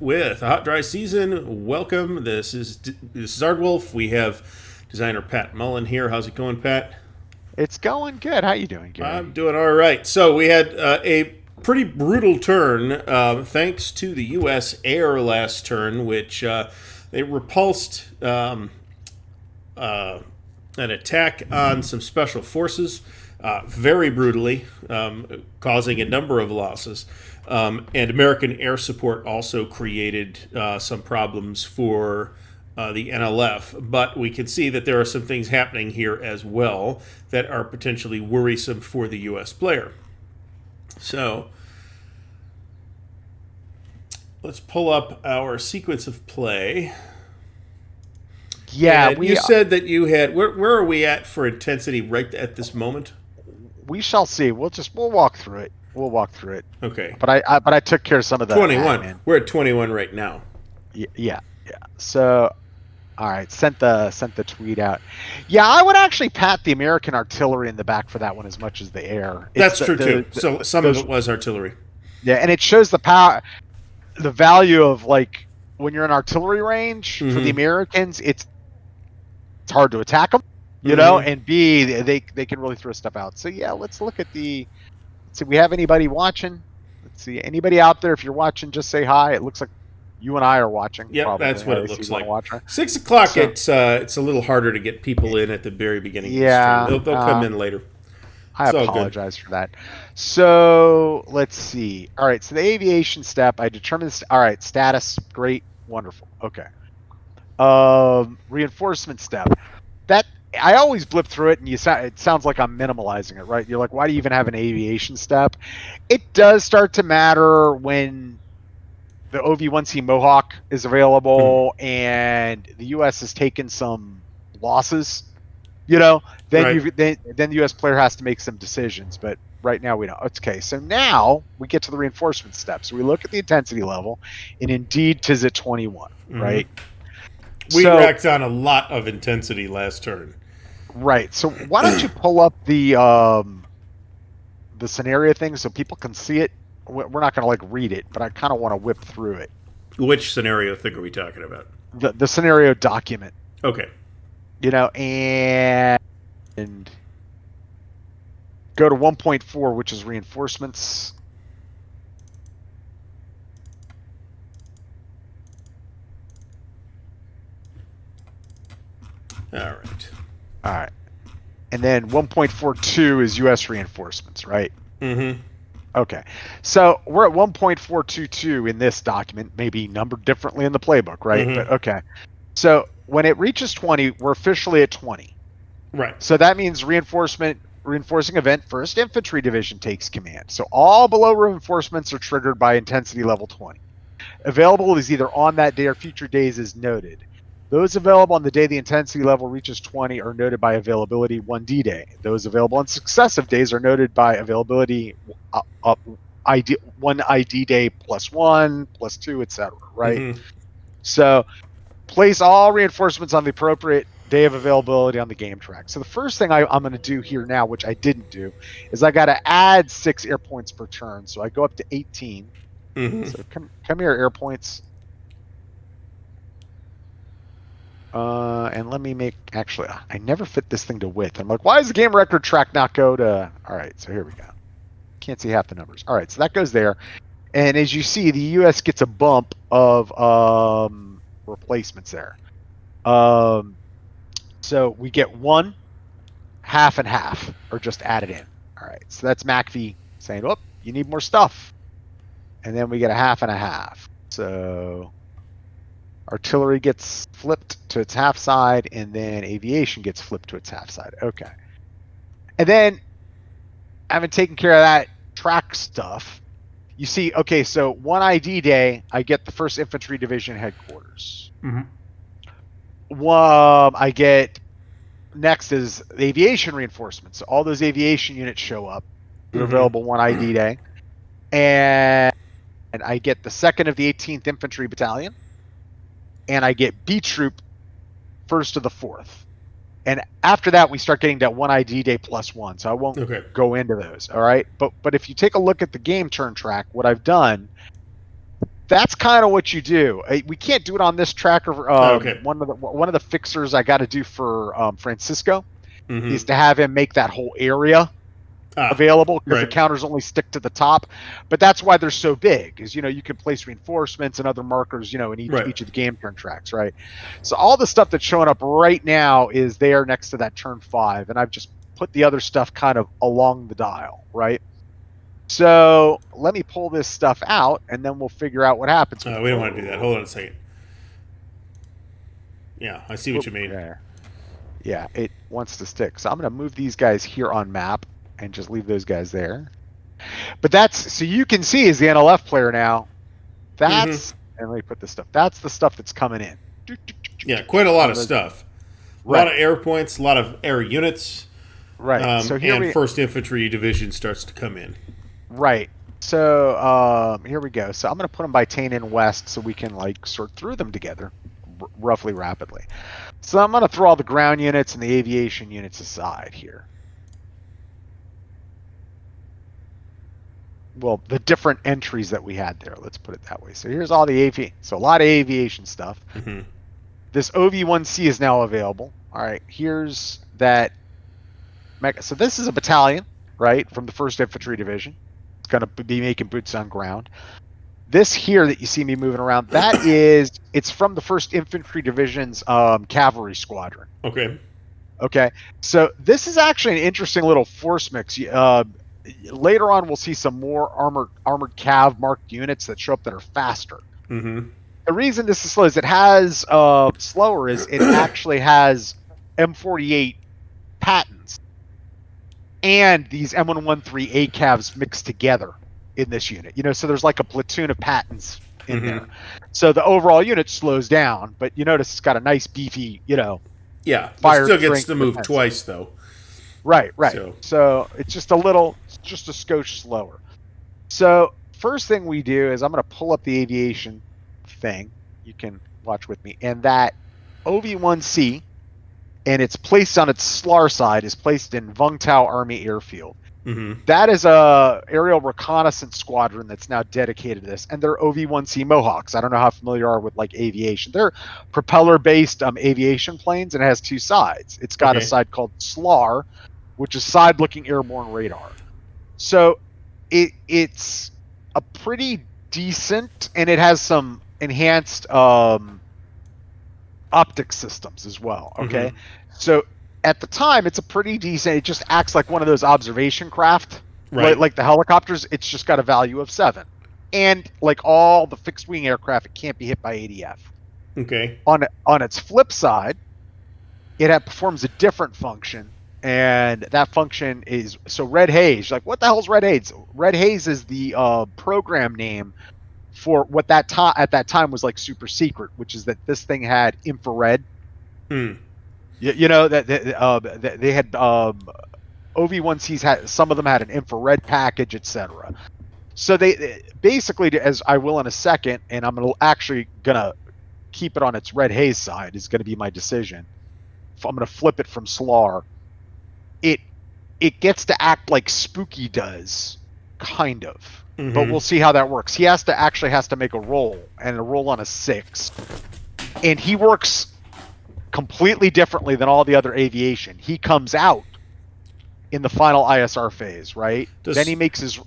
with a hot dry season. Welcome. This is Ardwulf. We have designer Pat Mullen here. How's it going, Pat? It's going good. How you doing, Gary? I'm doing all right. So we had a pretty brutal turn, thanks to the U.S. air last turn, which they repulsed an attack on some special forces very brutally, causing a number of losses. And American air support also created some problems for the NLF. But we can see that there are some things happening here as well that are potentially worrisome for the U.S. player. So let's pull up our sequence of play. Yeah, And you said that you had where are we at for intensity right at this moment? we shall see. We'll walk through it. We'll walk through it. Okay. But I took care of some of the 21. admin. We're at 21 right now. Yeah. So, all right, sent the tweet out. Yeah, I would actually pat the American artillery in the back for that one as much as the air. That's true too. So some of it was artillery. Yeah, and it shows the power, the value of like when you're in artillery range for the Americans. It's hard to attack them, you know, and B, they can really throw stuff out. So yeah, let's look at let's see, we have anybody watching? Let's see, anybody out there? If you're watching, just say hi. It looks like you and I are watching. Yeah, that's what it looks like. 6 o'clock. So, it's a little harder to get people in at the very beginning. Yeah, of the stream. They'll come in later. I apologize for that. So let's see. All right, so the aviation step, I determined this. All right, status, great, wonderful. Okay. Reinforcement step. That I always blip through it, and it sounds like I'm minimalizing it, right? You're like, why do you even have an aviation step? It does start to matter when the OV-1C Mohawk is available and the U.S. has taken some losses. You know, then then the U.S. player has to make some decisions. But right now we don't. Okay, so now we get to the reinforcement steps. So we look at the intensity level, and indeed, 'tis at 21, right? We racked on a lot of intensity last turn. Right. So why don't you pull up the scenario thing so people can see it? We're not going to like read it, but I kind of want to whip through it. Which scenario thing are we talking about? The scenario document. Okay. You know, and go to 1.4, which is reinforcements. All right. And then 1.42 is U.S. reinforcements, right? Mm-hmm. Okay. So we're at 1.422 in this document, maybe numbered differently in the playbook, right? But okay. So when it reaches 20, we're officially at 20. Right. So that means reinforcing event, 1st Infantry Division takes command. So all below reinforcements are triggered by intensity level 20. Available is either on that day or future days as noted. Those available on the day the intensity level reaches 20 are noted by availability 1D day. Those available on successive days are noted by availability 1 ID day +1, +2, etc. Right? So place all reinforcements on the appropriate day of availability on the game track. So the first thing I'm going to do here now, which I didn't do, is I got to add 6 air points per turn. So I go up to 18. So come here, air points. And let me make, actually, I never fit this thing to width. I'm like, why does the game record track not go to, all right, so here we go. Can't see half the numbers. All right, so that goes there. And as you see, the U.S. gets a bump of replacements there. So we get 1, half and half, or just added in. All right, so that's MACV saying, oh, you need more stuff. And then we get a half and a half. So artillery gets flipped to its half side, and then aviation gets flipped to its half side. Okay. And then, having taken care of that track stuff, you see, okay, so 1 ID day, I get the 1st Infantry Division headquarters. I get, next is the aviation reinforcements. So all those aviation units show up. They're available 1 ID day. And I get the 2nd of the 18th Infantry Battalion. And I get B Troop 1st of the 4th. And after that, we start getting that 1 ID day +1. So I won't go into those. All right. But if you take a look at the game turn track, what I've done that's kind of what you do. We can't do it on this tracker. Okay. One of the fixers I got to do for Francisco Mm-hmm. is to have him make that whole area available, because the right. counters only stick to the top. But that's why they're so big, is you can place reinforcements and other markers in each of the game turn tracks, right? So all the stuff that's showing up right now is there next to that turn 5, and I've just put the other stuff kind of along the dial, right? So let me pull this stuff out, and then we'll figure out what happens. We don't want to do that. Hold on a second. Yeah, I see what you mean. Yeah, it wants to stick. So I'm going to move these guys here on map and just leave those guys there. But that's, so you can see as the NLF player now, that's, and let me put this stuff, that's the stuff that's coming in. Yeah, quite a lot of stuff. A lot of air points, a lot of air units. Right. So here and 1st Infantry Division starts to come in. Right. So here we go. So I'm going to put them by Tain and West so we can sort through them together roughly rapidly. So I'm going to throw all the ground units and the aviation units aside here. Well, the different entries that we had there, let's put it that way. So here's all the so a lot of aviation stuff. Mm-hmm. This OV-1C is now available. All right, here's that. So this is a battalion, right, from the 1st Infantry Division. It's going to be making boots on ground. This here that you see me moving around, it's from the 1st Infantry Division's cavalry squadron. Okay. So this is actually an interesting little force mix. Later on, we'll see some more armored cav marked units that show up that are faster. Mm-hmm. The reason this is slow is it has slower is it actually has M48 Pattons and these M113 ACAVs mixed together in this unit. So there's like a platoon of Pattons in there. So the overall unit slows down, but you notice it's got a nice beefy, yeah, fire. It still gets to move twice though. Right. So it's just a skosh slower. So first thing we do is I'm going to pull up the aviation thing. You can watch with me. And that OV-1C, and it's placed on its SLAR side, is placed in Vung Tau Army Airfield. Mm-hmm. That is a aerial reconnaissance squadron that's now dedicated to this, and they're OV-1C Mohawks. I don't know how familiar you are with aviation. They're propeller-based aviation planes, and it has 2 sides. It's got a side called SLAR, which is side-looking airborne radar. So it's a pretty decent, and it has some enhanced optic systems as well. Okay, so at the time, it's a pretty decent. It just acts like one of those observation craft, right? Like the helicopters. It's just got a value of 7, and like all the fixed wing aircraft, it can't be hit by ADF. Okay. On its flip side, it performs a different function, and that function is Red Haze. Like, what the hell's Red Haze? Red Haze is the program name for what at that time was super secret, which is that this thing had infrared. That they had OV-1Cs had, some of them had an infrared package, etc. So they basically, as I will in a second, and I'm gonna keep it on its Red Haze side is going to be my decision. I'm going to flip it from SLAR. It gets to act like Spooky does, kind of. But we'll see how that works. He has to make a roll, and a roll on a 6. And he works completely differently than all the other aviation. He comes out in the final ISR phase, right? Then he makes his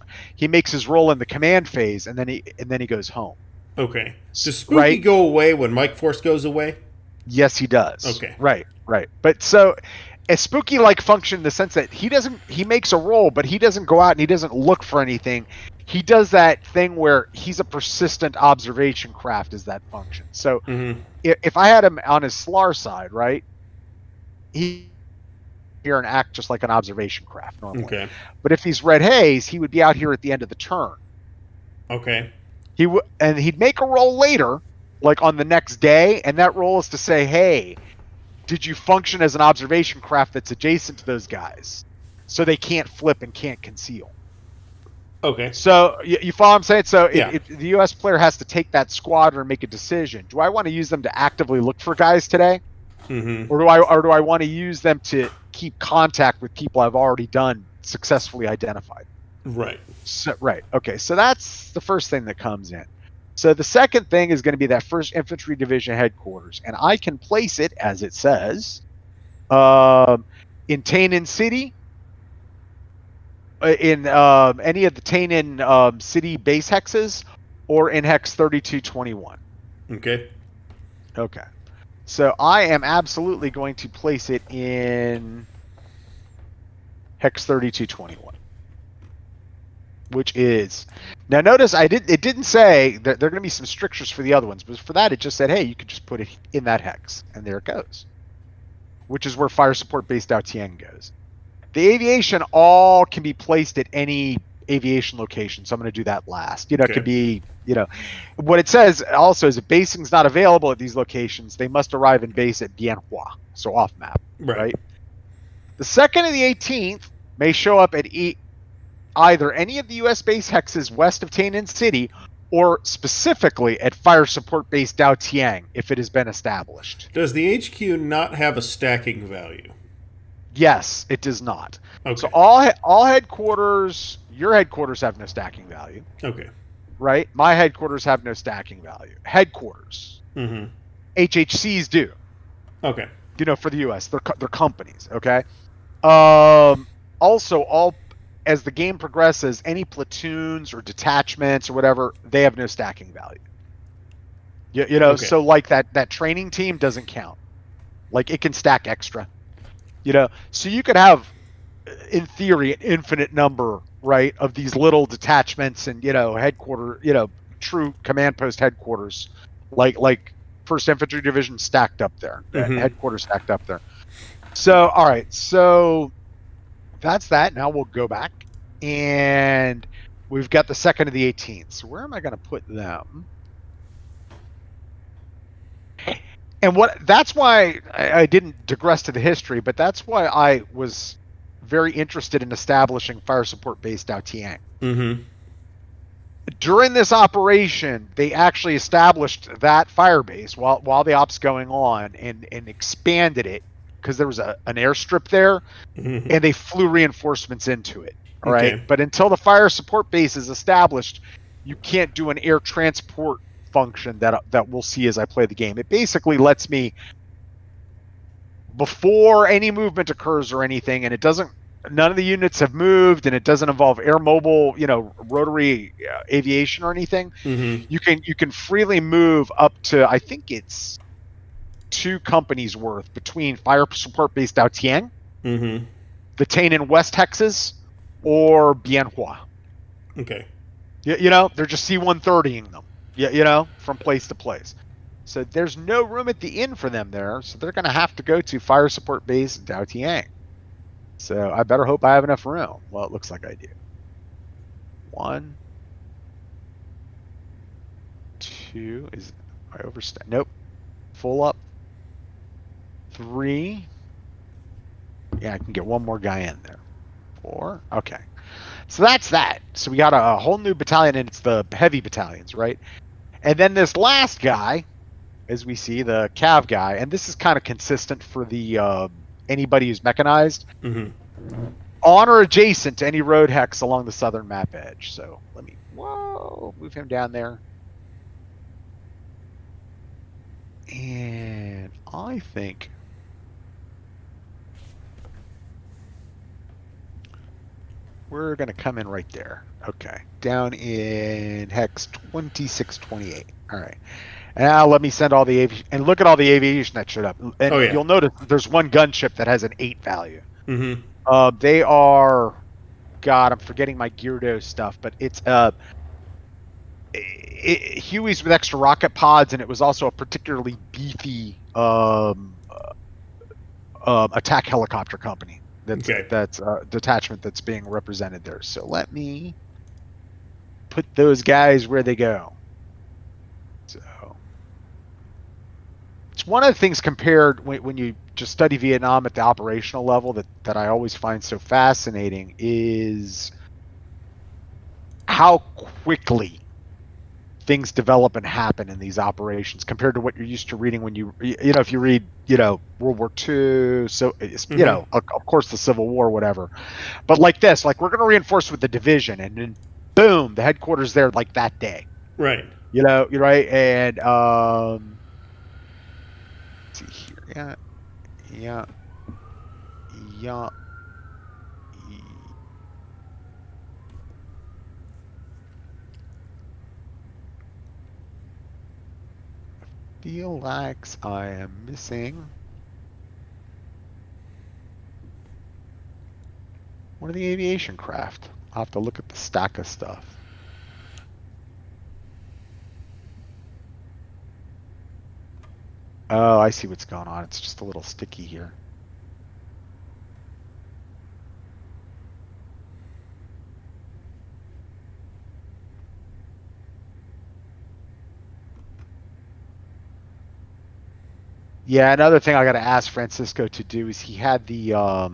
roll in the command phase, and then he goes home. Okay. Does Spooky go away when Mike Force goes away? Yes, he does. Okay. Right. But so a Spooky-like function in the sense that he makes a roll, but he doesn't go out and he doesn't look for anything. He does that thing where he's a persistent observation craft is that function. So if I had him on his SLAR side, right, he here and act just like an observation craft normally. Okay. But if he's Red Haze, he would be out here at the end of the turn. Okay. And he'd make a roll later, like on the next day, and that roll is to say, hey, did you function as an observation craft that's adjacent to those guys? So they can't flip and can't conceal. Okay. So you follow what I'm saying? So yeah. The U.S. player has to take that squadron and make a decision. Do I want to use them to actively look for guys today? Or do I want to use them to keep contact with people I've already successfully identified? Right. So, right. Okay. So that's the first thing that comes in. So the second thing is going to be that 1st Infantry Division headquarters, and I can place it, as it says, in Tainan City, in any of the Tainan City base hexes, or in Hex 3221. Okay. Okay. So I am absolutely going to place it in Hex 3221. Which is, now notice it didn't say that there are going to be some strictures for the other ones, but for that it just said, hey, you could just put it in that hex, and there it goes. Which is where fire support based Daotian goes. The aviation all can be placed at any aviation location, so I'm going to do that last. It could be, what it says also is if basing's not available at these locations, they must arrive in base at Bienhua, so off map, right? The 2nd and the 18th may show up at either any of the U.S. base hexes west of Tainan City, or specifically at fire support base Daotian if it has been established. Does the HQ not have a stacking value? Yes, it does not. Okay. So all headquarters, your headquarters have no stacking value. Okay. Right? My headquarters have no stacking value. Headquarters. Mm-hmm. HHCs do. Okay. For the U.S. They're companies, okay? Also, as the game progresses, any platoons or detachments or whatever, they have no stacking value. Okay. So like that training team doesn't count. Like it can stack extra. So you could have, in theory, an infinite number, right, of these little detachments and headquarter, true command post headquarters, like 1st Infantry Division stacked up there, headquarters stacked up there. So all right, so that's that. Now we'll go back, and we've got the 2nd of the 18th. So where am I going to put them? And that's why I didn't digress to the history, but that's why I was very interested in establishing fire support base Daotian. Mm-hmm. During this operation, they actually established that fire base while the op's going on and expanded it because there was an airstrip there, and they flew reinforcements into it. All right. Okay. But until the fire support base is established, you can't do an air transport function that we'll see as I play the game. It basically lets me, before any movement occurs or anything, and none of the units have moved, and it doesn't involve air mobile, rotary aviation or anything. Mm-hmm. You can freely move up to, I think it's 2 companies worth between fire support base Daotian, Mm-hmm. the Tainan West hexes, or Bienhua. Okay. They're just C-130ing them. From place to place. So there's no room at the inn for them there, so they're going to have to go to fire support base Daotian. So I better hope I have enough room. Well, it looks like I do. 1, 2, is I overstay? Nope. Full up. 3. Yeah, I can get one more guy in there. 4. Okay. So that's that. So we got a whole new battalion, and it's the heavy battalions, right? And then this last guy, as we see, the Cav guy, and this is kind of consistent for the anybody who's mechanized, Mm-hmm. on or adjacent to any road hex along the southern map edge. So let me move him down there. And I think we're going to come in right there. Okay. Down in hex 2628. All right. Now let me send all the aviation. And look at all the aviation that showed up. And you'll notice there's one gunship that has an 8 value. Mm-hmm. They are... God, I'm forgetting my Geardo stuff, but it's Hueys with extra rocket pods, and it was also a particularly beefy attack helicopter company. That's a detachment that's being represented there. So let me put those guys where they go. So it's one of the things compared when you just study Vietnam at the operational level that I always find so fascinating is how quickly things develop and happen in these operations compared to what you're used to reading when if you read World War II, so of course the Civil War, whatever, but like this, like we're going to reinforce with the division, and then boom, the headquarters there like that day. Right. You know, you're right. And let's see here. Yeah, yeah, yeah. Feel like I am missing one of the aviation craft. I'll have to look at the stack of stuff. Oh, I see what's going on. It's just a little sticky here. Yeah, another thing I got to ask Francisco to do is he had the I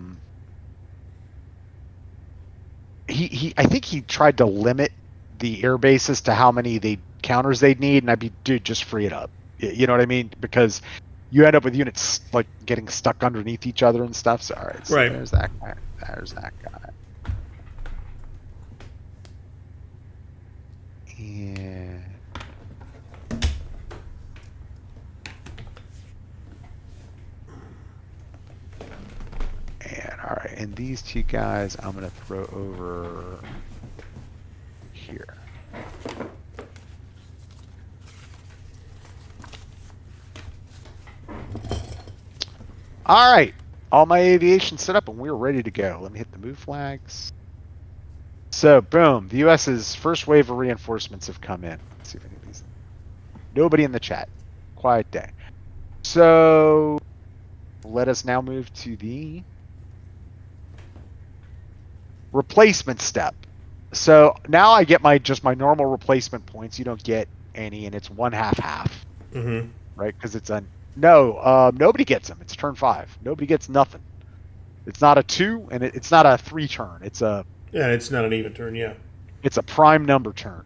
think he tried to limit the air bases to how many counters they'd need, and I'd be, dude, just free it up. You know what I mean? Because you end up with units like getting stuck underneath each other and stuff. So all right, so Right. there's that guy. There's that guy. And all right, and these two guys I'm gonna throw over here. All right, all my aviation set up and we're ready to go. Let me hit the move flags. So boom, the US's first wave of reinforcements have come in. Let's see if any of these. Nobody in the chat. Quiet day. So let us now move to the replacement step. So now I get my normal replacement points. You don't get any, and it's 1/2/2, Mm-hmm. right? Because it's nobody gets them. It's turn 5. Nobody gets nothing. It's not a 2, and it's not a 3 turn. It's a not an even turn. Yeah. It's a prime number turn.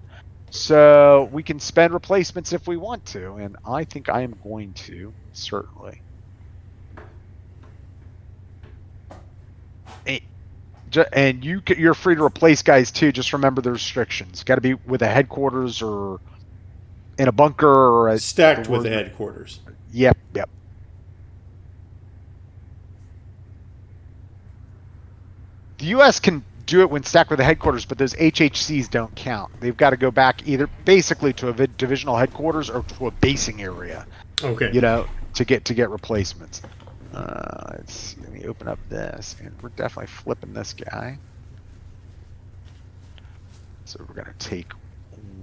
So we can spend replacements if we want to, and I think I am going to, certainly. And you're free to replace guys too. Just remember the restrictions. Got to be with a headquarters or in a bunker or Stacked with the headquarters. Yep. The U.S. can do it when stacked with the headquarters, but those HHCs don't count. They've got to go back either basically to a divisional headquarters or to a basing area. Okay. You know, to get replacements. Let's see, let me open up this, and we're definitely flipping this guy. So we're gonna take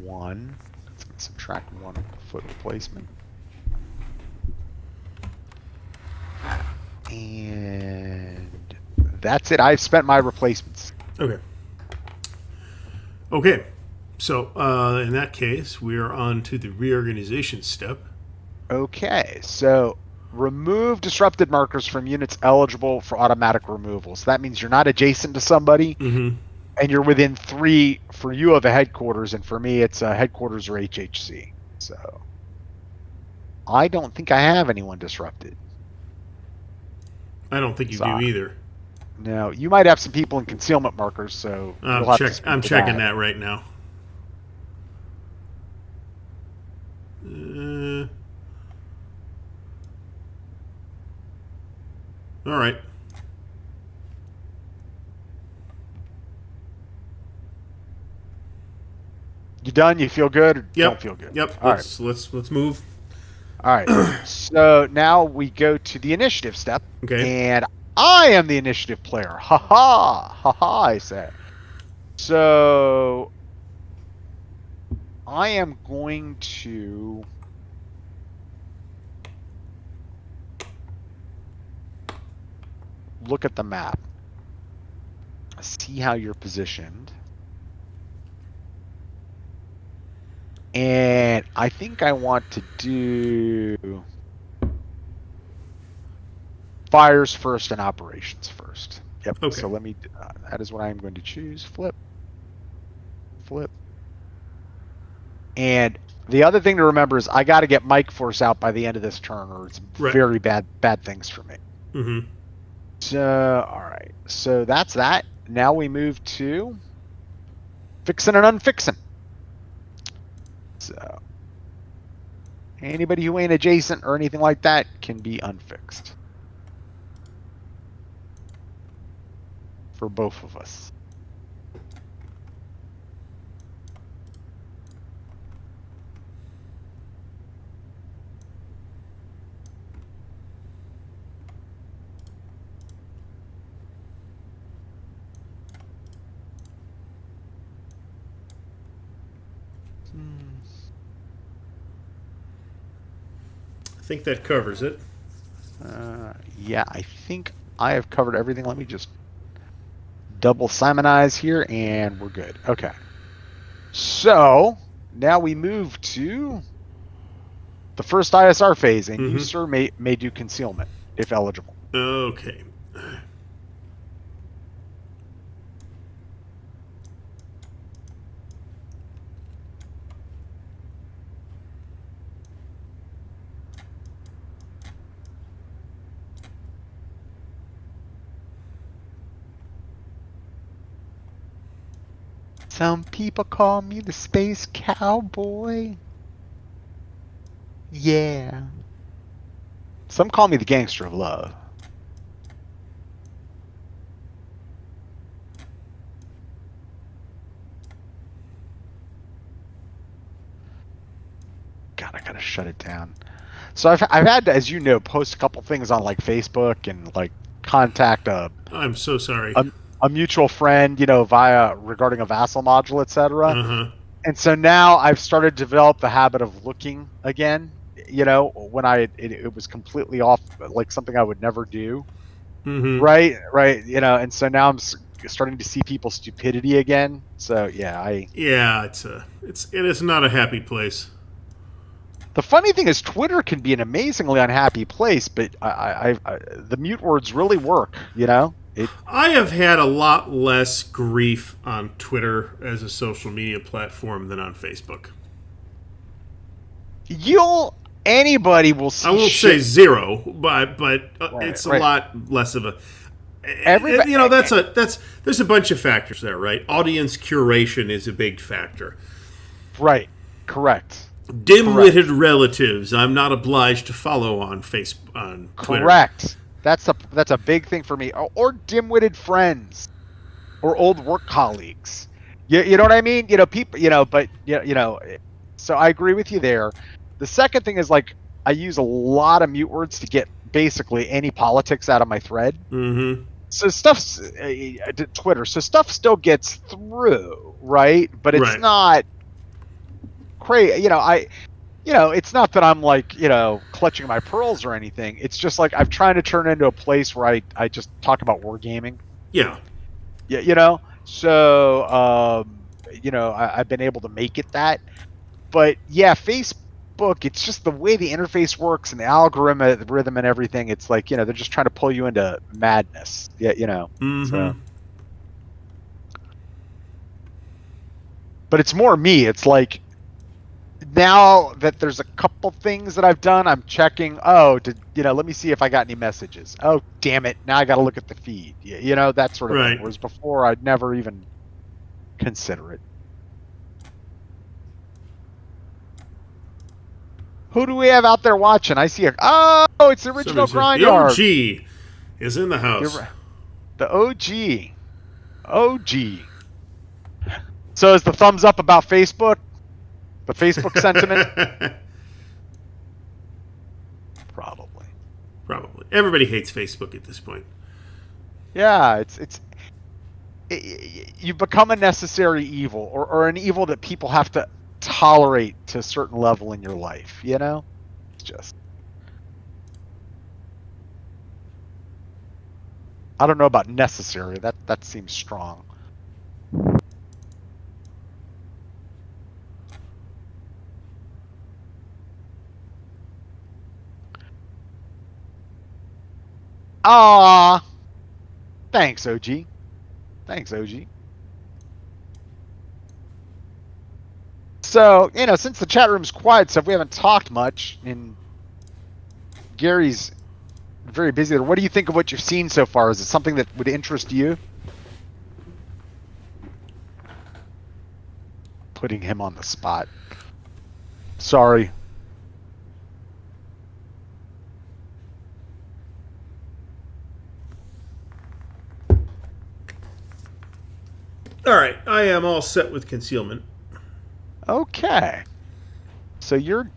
1. Let's subtract 1 foot replacement. And that's it. I've spent my replacements. Okay. So in that case, we are on to the reorganization step. Okay, so remove disrupted markers from units eligible for automatic removal. So that means you're not adjacent to somebody, Mm-hmm. and you're within 3 for you of a headquarters, and for me it's a headquarters or HHC. So I don't think I have anyone disrupted. I don't think you do either. No, you might have some people in concealment markers, so you'll have to speak I'm to checking that right now. All right. You done? You feel good or Yep. don't feel good? Yep. All Let's move. All right. So now we go to the initiative step. Okay. And I am the initiative player. Ha ha. Ha ha, I say. So I am going to look at the map. See how you're positioned. And I think I want to do fires first and operations first. Yep. Okay. So let me, that is what I'm going to choose. Flip. And the other thing to remember is I got to get Mike Force out by the end of this turn, or it's very bad things for me. Mm-hmm. So, all right. So that's that. Now we move to fixing and unfixing. So Anybody who ain't adjacent or anything like that can be unfixed. For both of us. I think that covers it. Yeah, I think I have covered everything. Let me just double Simonize here, and we're good. Okay. So now we move to the first ISR phase, and you, sir, may do concealment if eligible. Okay. Some people call me the space cowboy. Yeah. Some call me the gangster of love. God, I gotta shut it down. So I've had to, as you know, post a couple things on like Facebook and like contact I'm so sorry. a mutual friend, via regarding a vassal module, etc. Uh-huh. And so now I've started to develop the habit of looking again, when it was completely off, like something I would never do. Right. And so now I'm starting to see people's stupidity again. So yeah, it is not a happy place. The funny thing is, Twitter can be an amazingly unhappy place, but the mute words really work. I have had a lot less grief on Twitter as a social media platform than on Facebook. Anybody will see. I won't say zero, but it's a lot less of a. There's a bunch of factors there, right? Audience curation is a big factor. Right. Correct. Dim-witted relatives I'm not obliged to follow on on Twitter. Correct. That's a big thing for me. Or dim-witted friends, or old work colleagues. You know what I mean? People. But So I agree with you there. The second thing is like I use a lot of mute words to get basically any politics out of my thread. So stuff's Twitter. So stuff still gets through, right? But it's not crazy. It's not that I'm like, clutching my pearls or anything. It's just like I'm trying to turn into a place where I just talk about wargaming. Yeah. Yeah. So, I've been able to make it that. But yeah, Facebook, it's just the way the interface works and the algorithm and everything. It's like, they're just trying to pull you into madness. Yeah, So. But it's more me. It's like, now that there's a couple things that I've done, I'm checking. Let me see if I got any messages. Oh, damn it. Now I got to look at the feed. That sort of thing. Whereas before, I'd never even consider it. Who do we have out there watching? I see it's the original Grindyard. The OG is in the house. The OG. OG. So is the thumbs up about Facebook? The Facebook sentiment? Probably. Everybody hates Facebook at this point. Yeah, you become a necessary evil, or an evil that people have to tolerate to a certain level in your life. It's just. I don't know about necessary. That seems strong. Thanks, OG. So, since the chat room's quiet, so if we haven't talked much, and Gary's very busy there, what do you think of what you've seen so far? Is it something that would interest you? Putting him on the spot. Sorry. All right, I am all set with concealment. Okay. So you're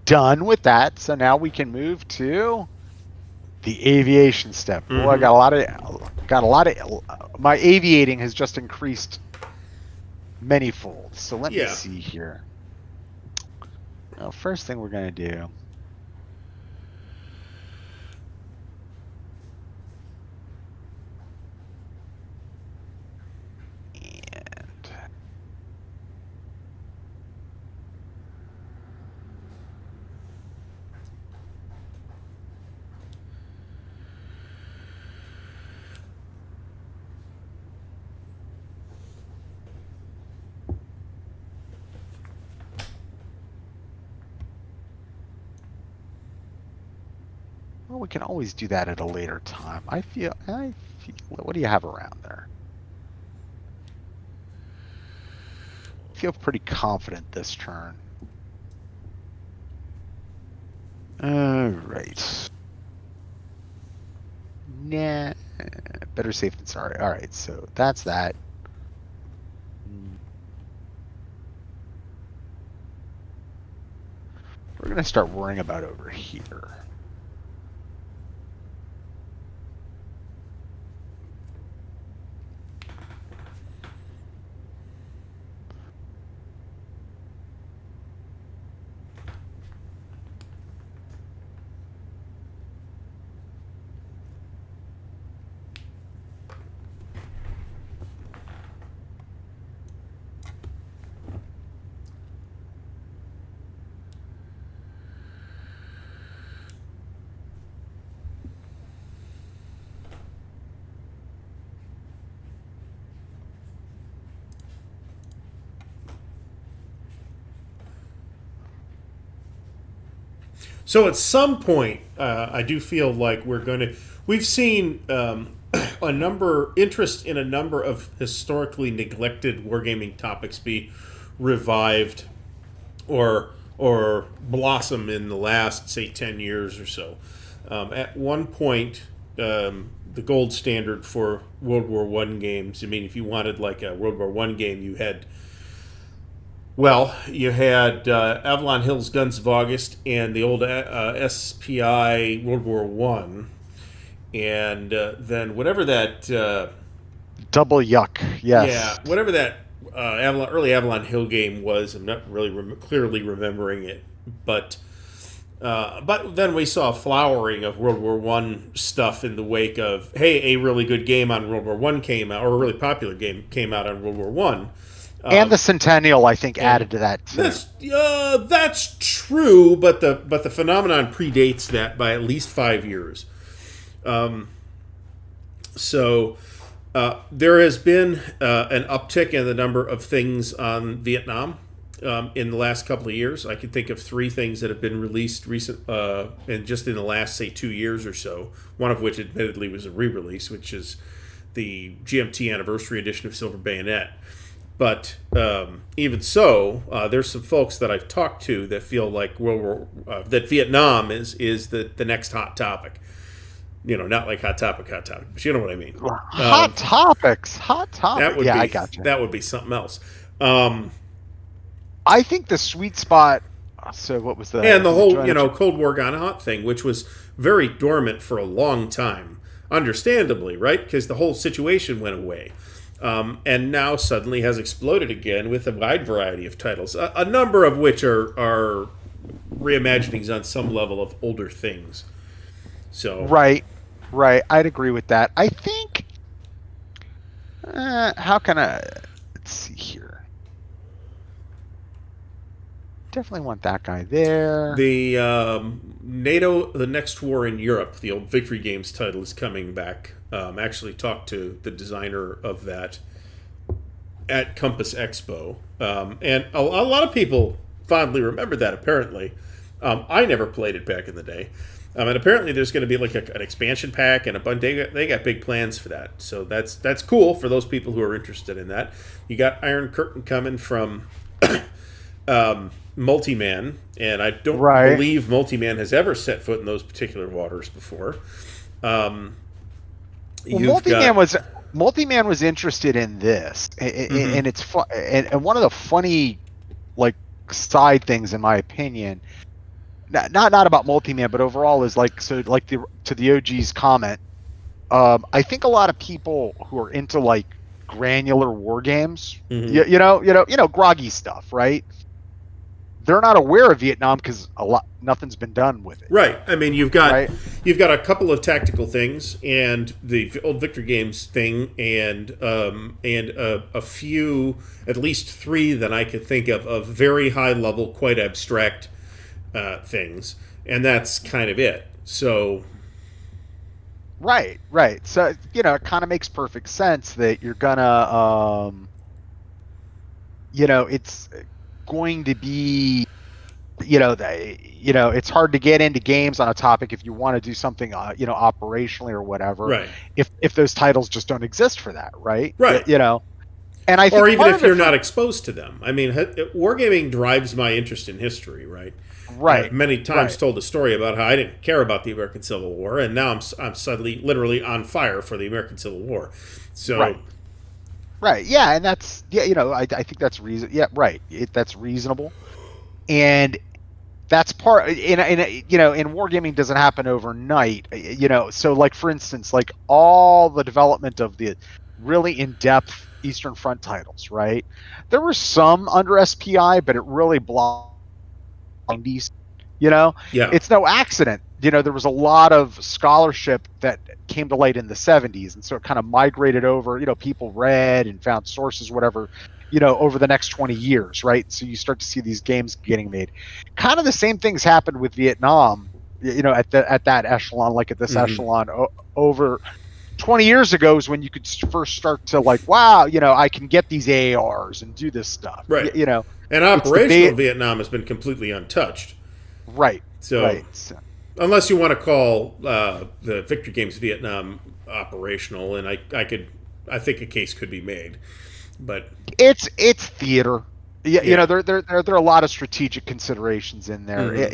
done with that. So now we can move to the aviation step. Boy, I got a lot of my aviating has just increased many folds. So let me see here. Well, first thing we're going to do. Well, we can always do that at a later time. I feel. What do you have around there? I feel pretty confident this turn. All right. Nah. Better safe than sorry. All right. So that's that. We're gonna start worrying about over here. So at some point, I do feel like we've seen interest in a number of historically neglected wargaming topics be revived or blossom in the last, say, 10 years or so. At one point, the gold standard for World War I games, I mean, if you wanted like a World War I game, you had Avalon Hill's Guns of August and the old SPI World War One, and then whatever that double yuck, yes, yeah, whatever that early Avalon Hill game was. I'm not really clearly remembering it, but then we saw a flowering of World War One stuff in the wake of a really good game on World War One came out, or a really popular game came out on World War One. And the Centennial, I think, added to that too. That's true, but the phenomenon predates that by at least 5 years. So there has been an uptick in the number of things on Vietnam in the last couple of years. I can think of 3 things that have been released and just in the last, say, 2 years or so. One of which, admittedly, was a re-release, which is the GMT Anniversary Edition of Silver Bayonet. But even so, there's some folks that I've talked to that feel like that Vietnam is the next hot topic. You know, not like hot topic, but you know what I mean. Hot topics. I got you. That would be something else. I think the sweet spot. So what was the and the whole Cold War gone hot thing, which was very dormant for a long time, understandably, right? Because the whole situation went away. And now suddenly has exploded again with a wide variety of titles, a number of which are reimaginings on some level of older things. So right, I'd agree with that. I think. How can I? Let's see here. Definitely want that guy there. The NATO, the Next War in Europe, the old Victory Games title is coming back. Actually talked to the designer of that at Compass Expo. And a lot of people fondly remember that, apparently. I never played it back in the day. And apparently there's going to be like an expansion pack and a bunch. They got big plans for that. So that's cool for those people who are interested in that. You got Iron Curtain coming from Multiman, and I don't believe Multiman has ever set foot in those particular waters before. Multiman was Multiman was interested in this, and it's fun. And one of the funny, like, side things, in my opinion, not about Multiman, but overall, is like, so like to the OG's comment. I think a lot of people who are into like granular war games, groggy stuff, right? They're not aware of Vietnam because nothing's been done with it. Right. I mean, you've got Right. a couple of tactical things, and the old Victor Games thing, and a few, at least 3 that I could think of very high level, quite abstract things, and that's kind of it. So. Right. So it kind of makes perfect sense that you're gonna, it's going to be, it's hard to get into games on a topic if you want to do something, operationally or whatever. Right. If those titles just don't exist for that, right? Right. And I think, or even if you're not exposed to them. I mean, wargaming drives my interest in history, right? Right. I've many times told a story about how I didn't care about the American Civil War, and now I'm suddenly, literally on fire for the American Civil War. So. Right. Yeah, and that's I think that's reason. Yeah. Right. That's reasonable, and that's part. And wargaming doesn't happen overnight. So like, for instance, like all the development of the really in-depth Eastern Front titles, right? There were some under SPI, but it really blocked. Yeah. It's no accident. There was a lot of scholarship that came to light in the 70s, and so it kind of migrated over. People read and found sources, whatever, over the next 20 years, right? So you start to see these games getting made. Kind of the same things happened with Vietnam, at that echelon, like at this echelon over 20 years ago is when you could first start to like, wow, I can get these ARs and do this stuff, right? And operational Vietnam has been completely untouched, right? So, unless you want to call the Victor Games Vietnam operational, and I think a case could be made, but it's theater. There are a lot of strategic considerations in there.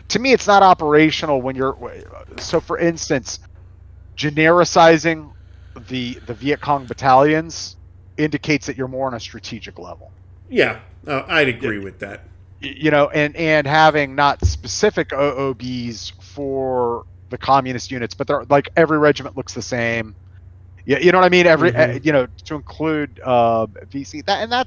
To me, it's not operational when you're. So, for instance, genericizing the Viet Cong battalions indicates that you're more on a strategic level. Yeah, I'd agree with that. And having not specific OOBs for the communist units, but they're like every regiment looks the same. Yeah, you know what I mean. To include VC,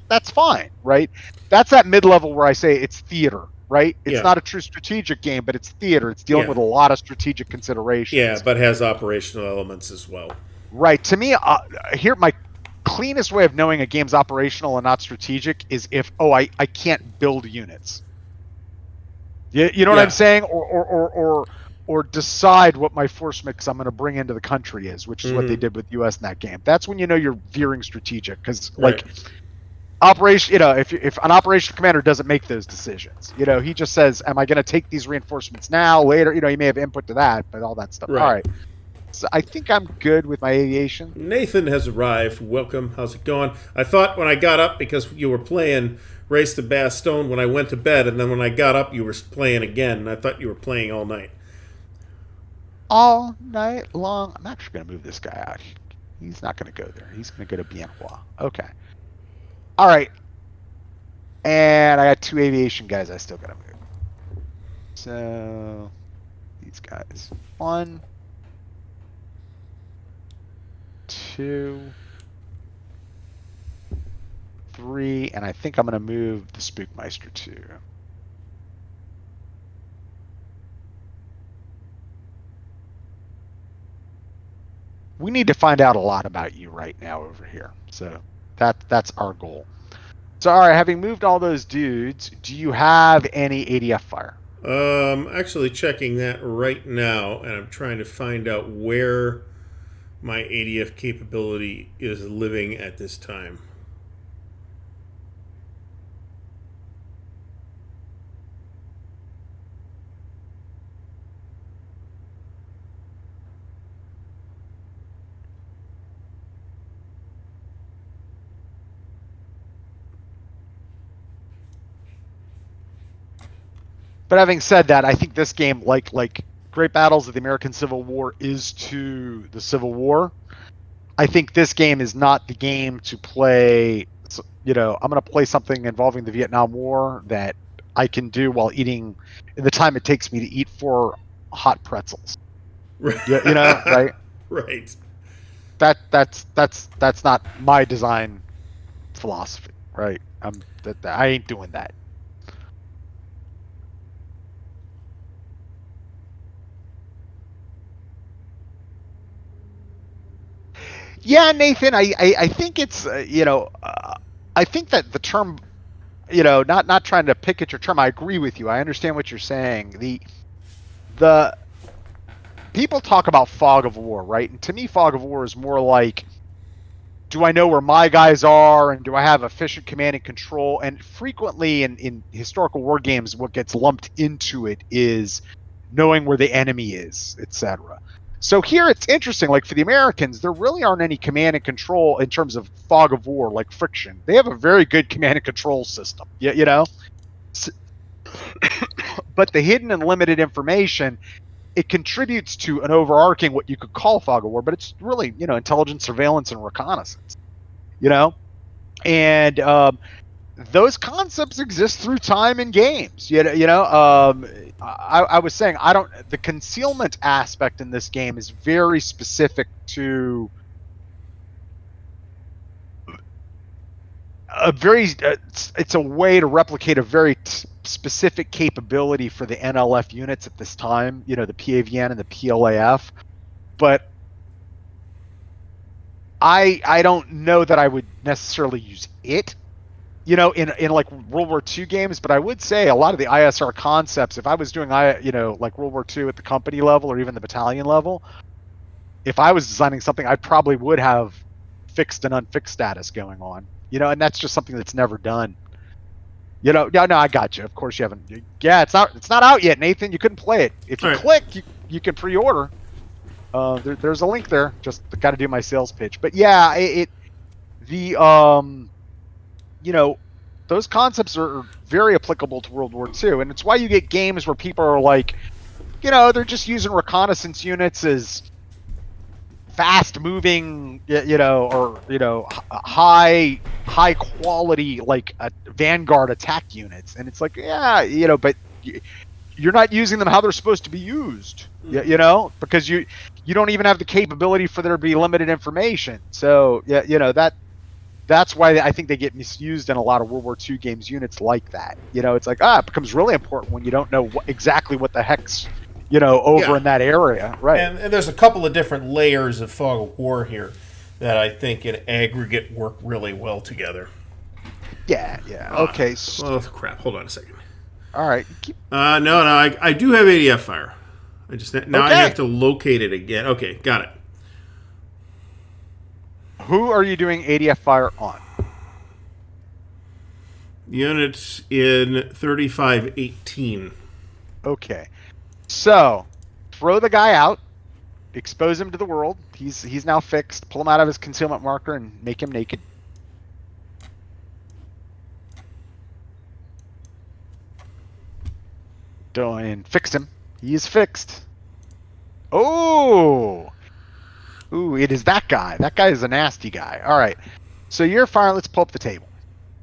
that's fine, right? That's that mid-level where I say it's theater, right? It's not a true strategic game, but it's theater. It's dealing with a lot of strategic considerations. Yeah, but has operational elements as well. Right. To me, here my cleanest way of knowing a game's operational and not strategic is if I can't build units. You know what I'm saying, or decide what my force mix I'm going to bring into the country is, which is what they did with US in that game. That's when you're veering strategic, because operation, if an operational commander doesn't make those decisions, he just says, am I going to take these reinforcements now, later? He may have input to that, but all that stuff. All right. So I think I'm good with my aviation. Nathan has arrived. Welcome. How's it going? I thought when I got up, because you were playing Race to Bastogne when I went to bed, and then when I got up, you were playing again, and I thought you were playing all night. All night long. I'm actually going to move this guy out. He's not going to go there. He's going to go to Bien Hoa. Okay. All right. And I got 2 aviation guys I still got to move. So these guys. 1, 2, 3, and I think I'm going to move the Spookmeister too. We need to find out a lot about you right now over here. So that's our goal. So, all right, having moved all those dudes, do you have any ADF fire? Actually checking that right now, and I'm trying to find out where my ADF capability is living at this time. But having said that, I think this game, like Great Battles of the American Civil War, is to the Civil War I think this game is not the game to play. I'm going to play something involving the Vietnam War that I can do while eating in the time it takes me to eat 4 hot pretzels. Right? Right. That's not my design philosophy, right? I ain't doing that. Yeah, Nathan, I think it's I think that the term, not trying to pick at your term. I agree with you. I understand what you're saying. The people talk about fog of war, right? And to me, fog of war is more like, do I know where my guys are, and do I have efficient command and control? And frequently in historical war games, what gets lumped into it is knowing where the enemy is, etc. So here it's interesting. Like for the Americans, there really aren't any command and control in terms of fog of war, like friction. They have a very good command and control system, but the hidden and limited information, it contributes to an overarching what you could call fog of war, but it's really intelligence, surveillance, and reconnaissance. And those concepts exist through time in games. I was saying the concealment aspect in this game is very specific to it's a way to replicate a very specific capability for the NLF units at this time, the PAVN and the PLAF. But I don't know that I would necessarily use it, in like World War II games. But I would say a lot of the ISR concepts, if I was doing like World War II at the company level or even the battalion level, if I was designing something, I probably would have fixed and unfixed status going on. And that's just something that's never done. No, I got you. Of course you haven't. Yeah, it's not out yet, Nathan. You couldn't play it. If you click, you can pre-order. There's a link there. Just got to do my sales pitch. But yeah, those concepts are very applicable to World War II, and it's why you get games where people are like, they're just using reconnaissance units as fast moving, or high quality like vanguard attack units, and it's like, but you're not using them how they're supposed to be used, because you don't even have the capability for there to be limited information. So that's why I think they get misused in a lot of World War II games. Units like that, it's like it becomes really important when you don't know exactly what the heck's over in that area, right? And there's a couple of different layers of fog of war here that I think in aggregate work really well together. Yeah. Okay. Oh crap! Hold on a second. All right. No, I do have ADF fire. I have to locate it again. Okay, got it. Who are you doing ADF fire on? Units in 3518. Okay. So, throw the guy out, expose him to the world. He's now fixed. Pull him out of his concealment marker and make him naked. And fix him. He is fixed. Oh! Ooh, it is that guy. That guy is a nasty guy. All right. So you're firing. Let's pull up the table.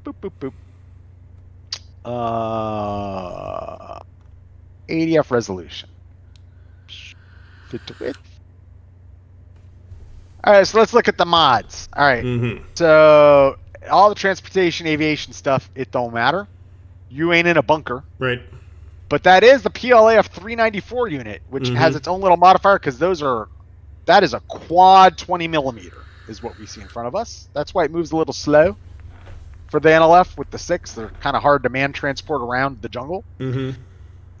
Boop, boop, boop. ADF resolution. Fit to width. All right, so let's look at the mods. All right. Mm-hmm. So all the transportation, aviation stuff, it don't matter. You ain't in a bunker. Right. But that is the PLAF 394 unit, which has its own little modifier, because that is a quad 20 millimeter is what we see in front of us. That's why it moves a little slow. For the NLF with the 6, they're kind of hard to man transport around the jungle. Mm-hmm.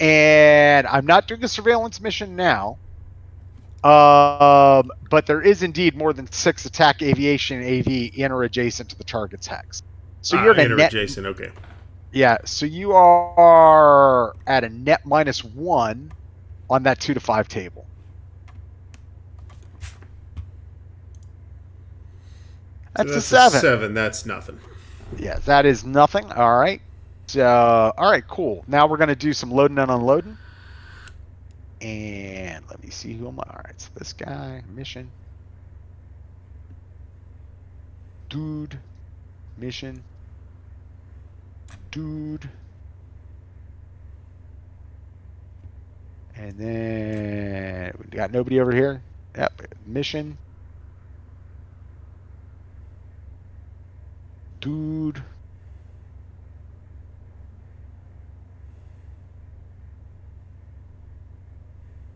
And I'm not doing a surveillance mission now. But there is indeed more than 6 attack aviation AV in or adjacent to the target's hex. So you're in a net adjacent, okay. Yeah, so you are at a net -1 on that 2 to 5 table. That's a 7. 7, that's nothing. Yeah, that is nothing. All right. All right, cool. Now we're going to do some loading and unloading. And let me see who am I. All right, so this guy, mission. Dude. Mission. Dude. And then we got nobody over here. Yep. Mission. Dude.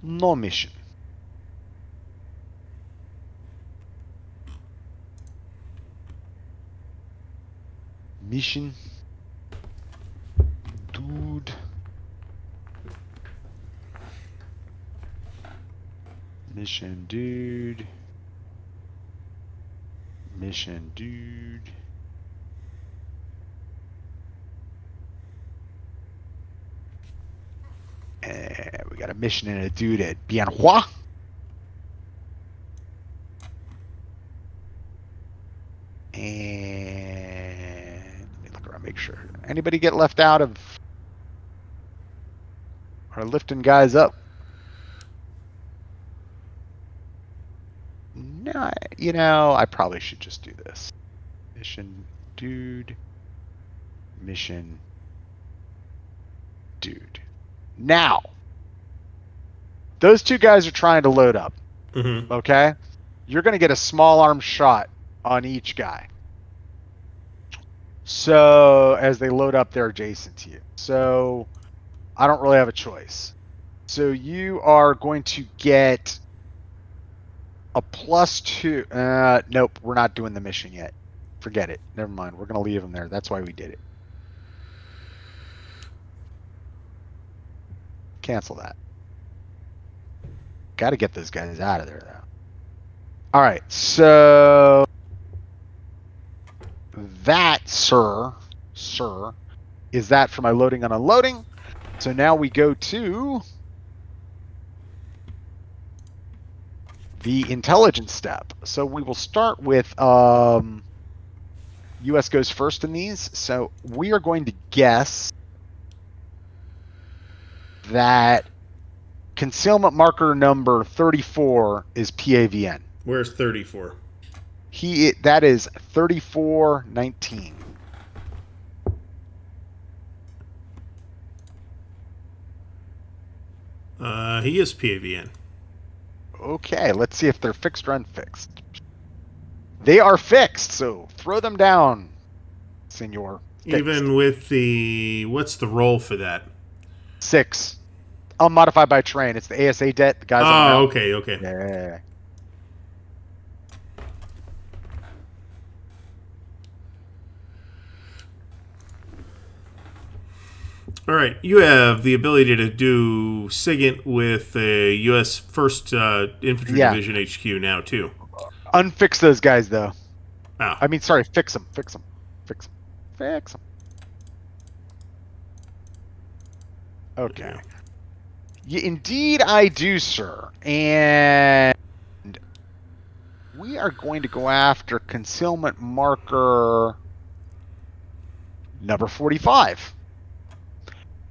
No mission. Mission. Dude. Mission dude. Mission dude. And we got a mission and a dude at Bienhua. And let me look around, make sure. Anybody get left out of our lifting guys up? No, you know, I probably should just do this. Mission dude. Mission dude. Now, those two guys are trying to load up. Mm-hmm. Okay? You're going to get a small arm shot on each guy. So, as they load up, they're adjacent to you. So, I don't really have a choice. So, you are going to get a +2. Nope, we're not doing the mission yet. Forget it. Never mind. We're going to leave them there. That's why we did it. Cancel that. Got to get those guys out of there, though. All right, so that, sir, is that for my loading and unloading. So now we go to the intelligence step. So we will start with US goes first in these. So we are going to guess that concealment marker number 34 is PAVN. Where's 34? That is 3419. He is PAVN. Okay, let's see if they're fixed or unfixed. They are fixed, so throw them down, senor. Fixed. Even with the... What's the roll for that? 6. Unmodified by terrain. It's the ASA debt. The guys. Oh, okay. Yeah. All right. You have the ability to do SIGINT with a U.S. 1st Infantry Division HQ now, too. Unfix those guys, though. Oh. I mean, sorry, fix them. Okay. Yeah, indeed, I do, sir. And we are going to go after concealment marker number 45.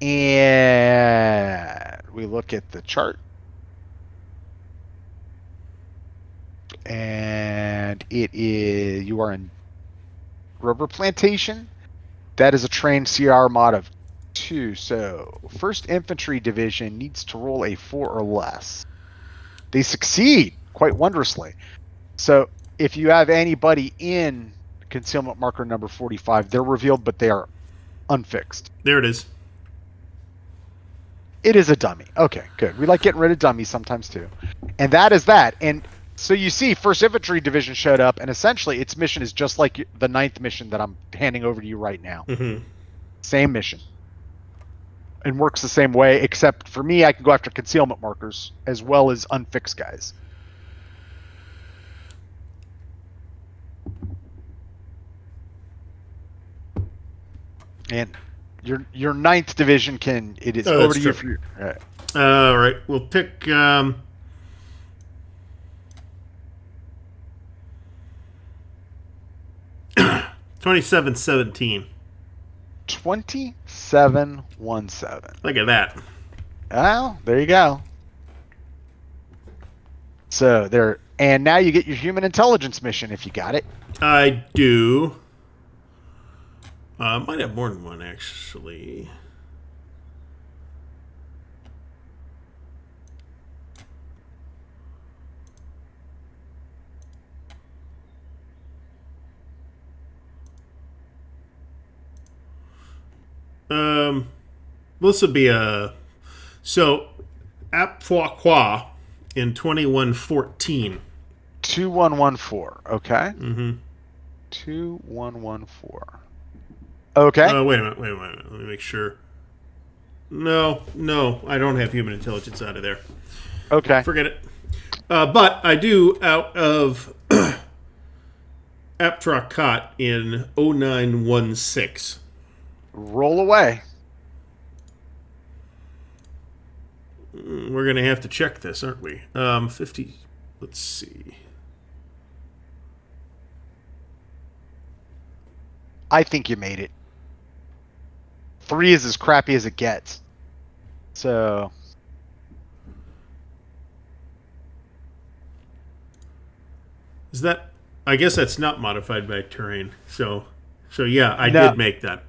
And we look at the chart. And you are in Rubber Plantation. That is a trained CR mod of 2. So 1st Infantry Division needs to roll a 4 or less. They succeed quite wondrously. So if you have anybody in concealment marker number 45, they're revealed, but they are unfixed. There it is. It is a dummy. Okay, good. We like getting rid of dummies sometimes too. And that is that. And so you see 1st Infantry Division showed up, and essentially its mission is just like the 9th mission that I'm handing over to you right now. Mm-hmm. Same mission. And works the same way, except for me, I can go after concealment markers as well as unfixed guys. And your 9th division it is over to you for your, all right. We'll pick 2717. 2717. Look at that. Well, there you go. So they're And now you get your human intelligence mission if you got it. I do. Might have more than one, actually. This would be a... So, Ardwulf in 2114. 2114. Okay. Mm-hmm. 2114. Okay. Wait a minute. Let me make sure. No, I don't have human intelligence out of there. Okay. Forget it. But I do out of Ardwulf in 0916. Roll away. We're going to have to check this, aren't we? 50. Let's see. I think you made it. 3 is as crappy as it gets. So. Is that... I guess that's not modified by terrain. So yeah, I did make that.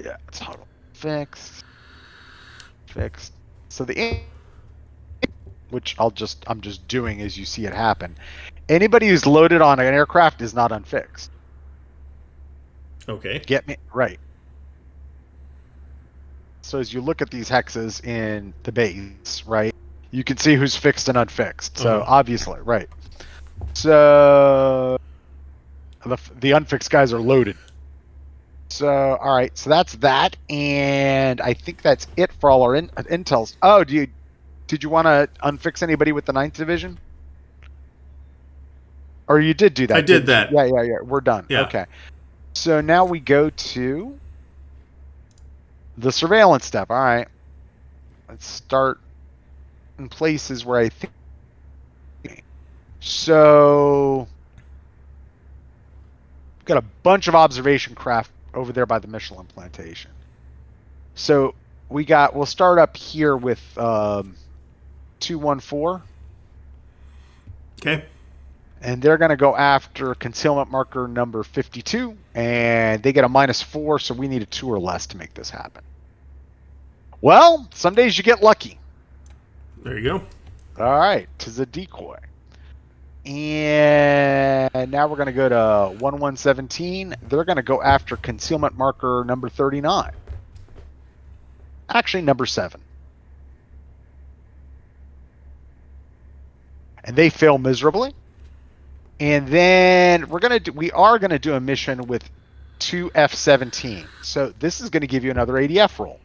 Yeah, total. Fixed. So the... Which I'm just doing as you see it happen. Anybody who's loaded on an aircraft is not unfixed. Okay. Get me? Right. So as you look at these hexes in the base, right, you can see who's fixed and unfixed. So obviously, right. So the unfixed guys are loaded. So, all right. So that's that. And I think that's it for all our intels. Oh, did you want to unfix anybody with the 9th Division? Or you did do that? I did that. Yeah. We're done. Yeah. Okay. So now we go to the surveillance step. All right. Let's start in places where I think. So we've got a bunch of observation craft over there by the Michelin plantation. So we'll start up here with 214. Okay. And they're going to go after concealment marker number 52, and they get a -4, so we need a 2 or less to make this happen. Well, some days you get lucky. There you go. All right, tis a decoy. And now we're going to go to 1117. They're going to go after concealment marker number 39. Actually, number 7. And they fail miserably. And then we are gonna do a mission with 2 F-17. So this is gonna give you another ADF roll.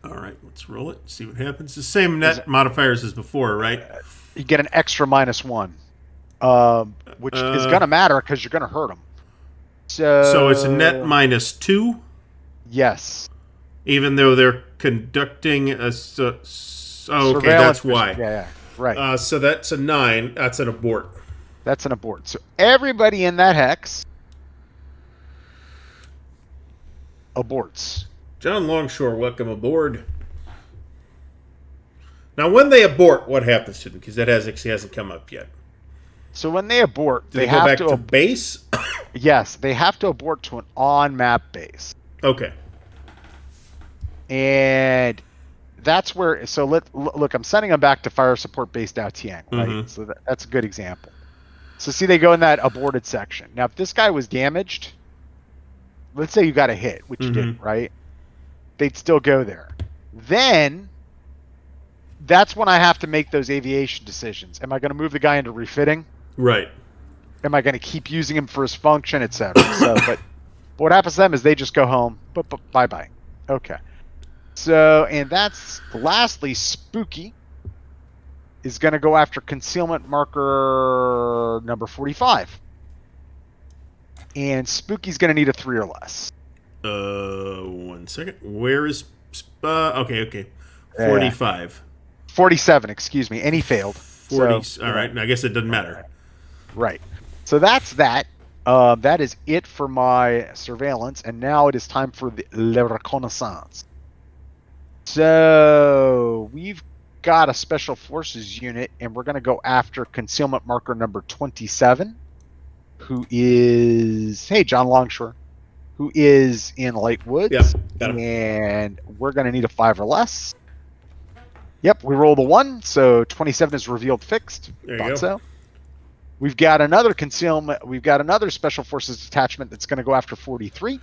All right, let's roll it. See what happens. The same net modifiers as before, right? You get an extra -1, which is gonna matter because you're gonna hurt them. So it's a net -2. Yes. Even though they're conducting a. Okay, that's why. Yeah. Right. So that's a 9. That's an abort. That's an abort. So everybody in that hex aborts. John Longshore, welcome aboard. Now, when they abort, what happens to them? Because that actually hasn't come up yet. So when they abort, Do they go back to base? Yes, they have to abort to an on-map base. Okay. And that's where, so look, I'm sending them back to fire support base Dao Tiang, right? Mm-hmm. So that's a good example. So see, they go in that aborted section. Now, if this guy was damaged, let's say you got a hit, which you didn't, right? They'd still go there. Then, that's when I have to make those aviation decisions. Am I going to move the guy into refitting? Right. Am I going to keep using him for his function, etc.? So, but what happens to them is they just go home. Bye-bye. Okay. So, and that's lastly, Spooky is going to go after concealment marker number 45. And Spooky's going to need a 3 or less. 1 second. Where is... okay. 45. 47, excuse me. And he failed. 40. So, all right. I guess it doesn't matter. Right. So that's that. That is it for my surveillance. And now it is time for the Reconnaissance. So we've got a special forces unit, and we're going to go after concealment marker number 27, who is, hey, John Longshore, who is in Light Woods. Yeah, got him. And we're going to need a 5 or less. Yep, we rolled a 1, so 27 is revealed fixed. There you Thought go. so. We've got another concealment. We've got another special forces detachment that's going to go after 43.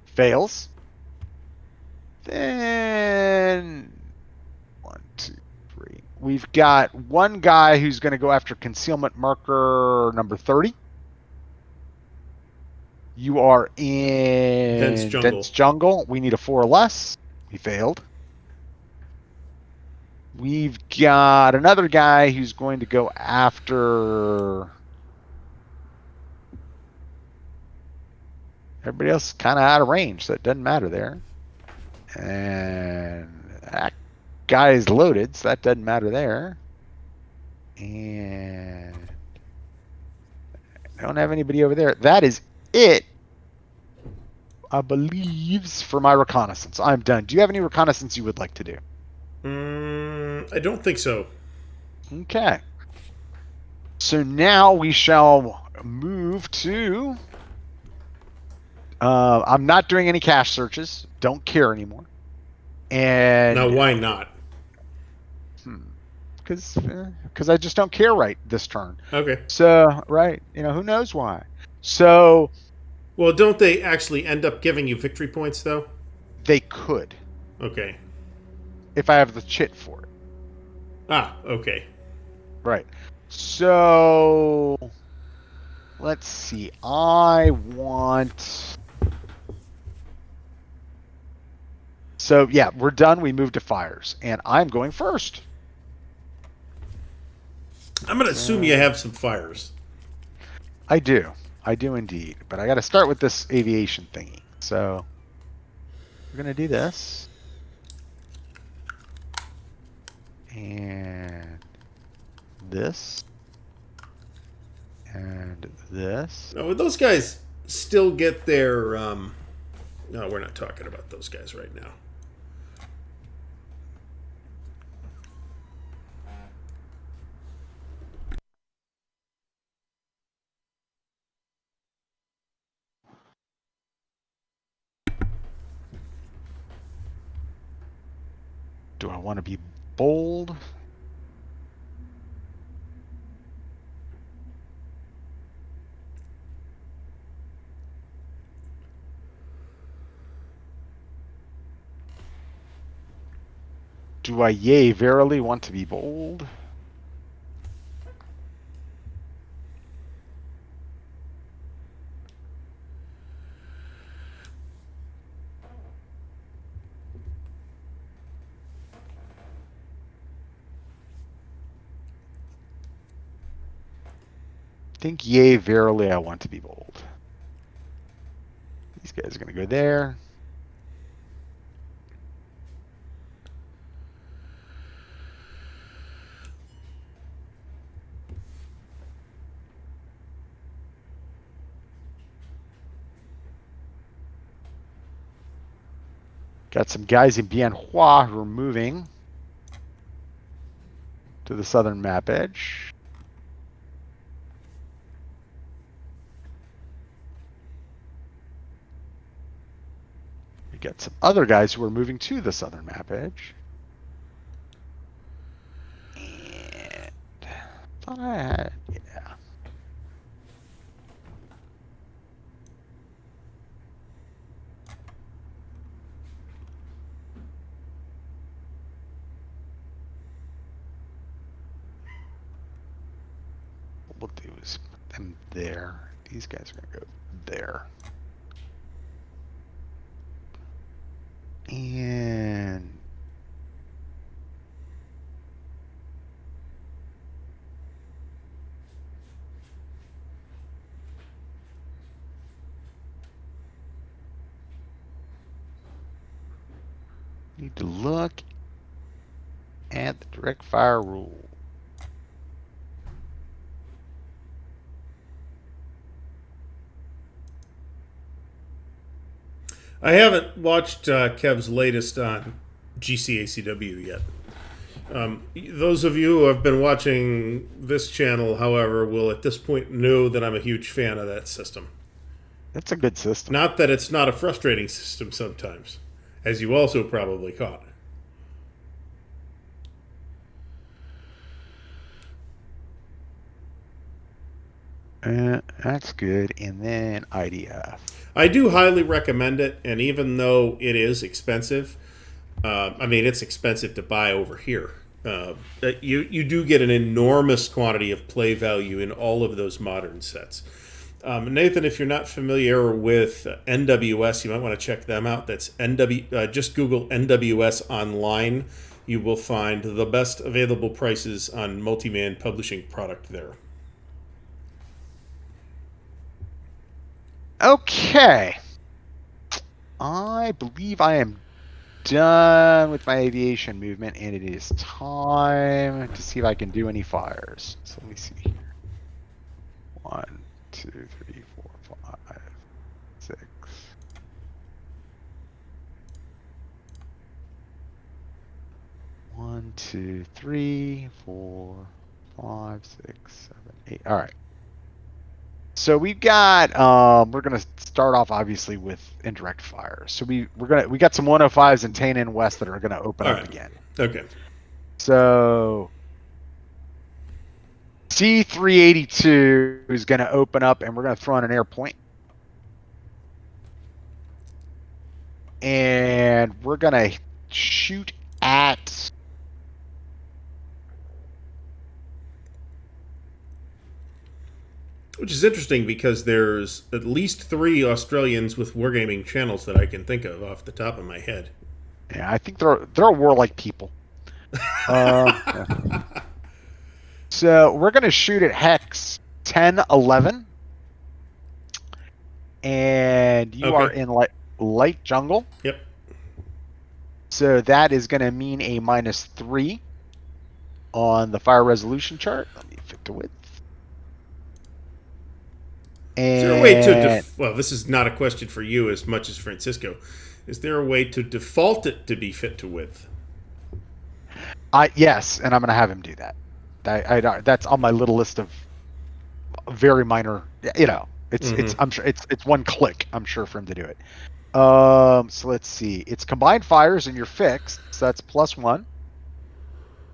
Fails. Then 1, 2, 3. We've got one guy who's going to go after concealment marker number 30. You are in Dense jungle. We need a 4 or less. He failed. We've got another guy who's going to go after. Everybody else is kind of out of range, so it doesn't matter there. And that guy is loaded, so that doesn't matter there. And I don't have anybody over there. That is it, I believe, for my reconnaissance. I'm done. Do you have any reconnaissance you would like to do? I don't think so. Okay. So now we shall move to. I'm not doing any cache searches. Don't care anymore. And Now, why not? Because I just don't care right this turn. Okay. So right, who knows why. So Well, don't they actually end up giving you victory points, though? they could Okay. if I have the chit for it. Ah, okay. Right. So let's see. I want. So yeah, we're done. We move to fires, and I'm going first. I'm going to assume you have some fires. I do indeed. But I got to start with this aviation thingy. So we're gonna do this, and this, and this. No, those guys still get their. No, we're not talking about those guys right now. Do I want to be bold? Do I yea verily want to be bold? Think yea verily I want to be bold. These guys are going to go there. Got some guys in Bien Hoa who are moving to the southern map edge. We got some other guys who are moving to the southern map edge. And thought I had, yeah. What we'll do is put them there. These guys are going to go there. And need to look at the direct fire rule. I haven't watched Kev's latest on GCACW yet. Those of you who have been watching this channel, however, will at this point know that I'm a huge fan of that system. That's a good system. Not that it's not a frustrating system sometimes, as you also probably caught. That's good. And then IDF. I do highly recommend it, and even though it is expensive, it's expensive to buy over here. You do get an enormous quantity of play value in all of those modern sets. Nathan, if you're not familiar with NWS, you might want to check them out. That's just Google NWS online. You will find the best available prices on multi-man publishing product there. Okay. I believe I am done with my aviation movement, and it is time to see if I can do any fires. So let me see here. 1, 2, 3, 4, 5, 6. 1, 2, 3, 4, 5, 6, 7, 8. All right. So we've got we're gonna start off obviously with indirect fires. So we got some 105s in Tana and West that are gonna open up again. Okay. So C382 is gonna open up, and we're gonna throw in an air point, and we're gonna shoot at. Which is interesting because there's at least 3 Australians with wargaming channels that I can think of off the top of my head. Yeah, I think they're warlike people. Yeah. So we're gonna shoot at hex 1011, and you are in light jungle. Yep. So that is gonna mean a -3 on the fire resolution chart. Let me fit to width. Is there a way to well, this is not a question for you as much as Francisco. Is there a way to default it to be fit to width? Yes, and I'm going to have him do that. That's on my little list of very minor. It's I'm sure it's one click. I'm sure for him to do it. So let's see. It's combined fires and you're fixed, so that's +1.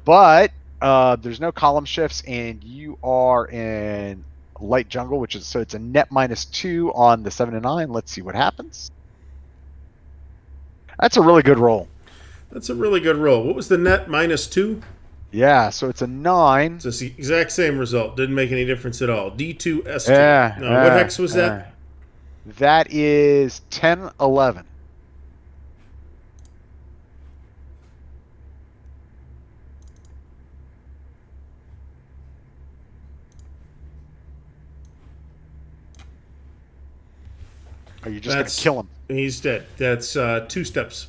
But there's no column shifts, and you are in light jungle, so it's a net -2 on the 7 and 9. Let's see what happens. That's a really good roll. That's a really good roll. What was the net -2? Yeah, so it's a 9. So it's the exact same result. Didn't make any difference at all. D2, S2. Yeah. What hex was that? That is 1011. Are you just going to kill him? He's dead. That's 2 steps.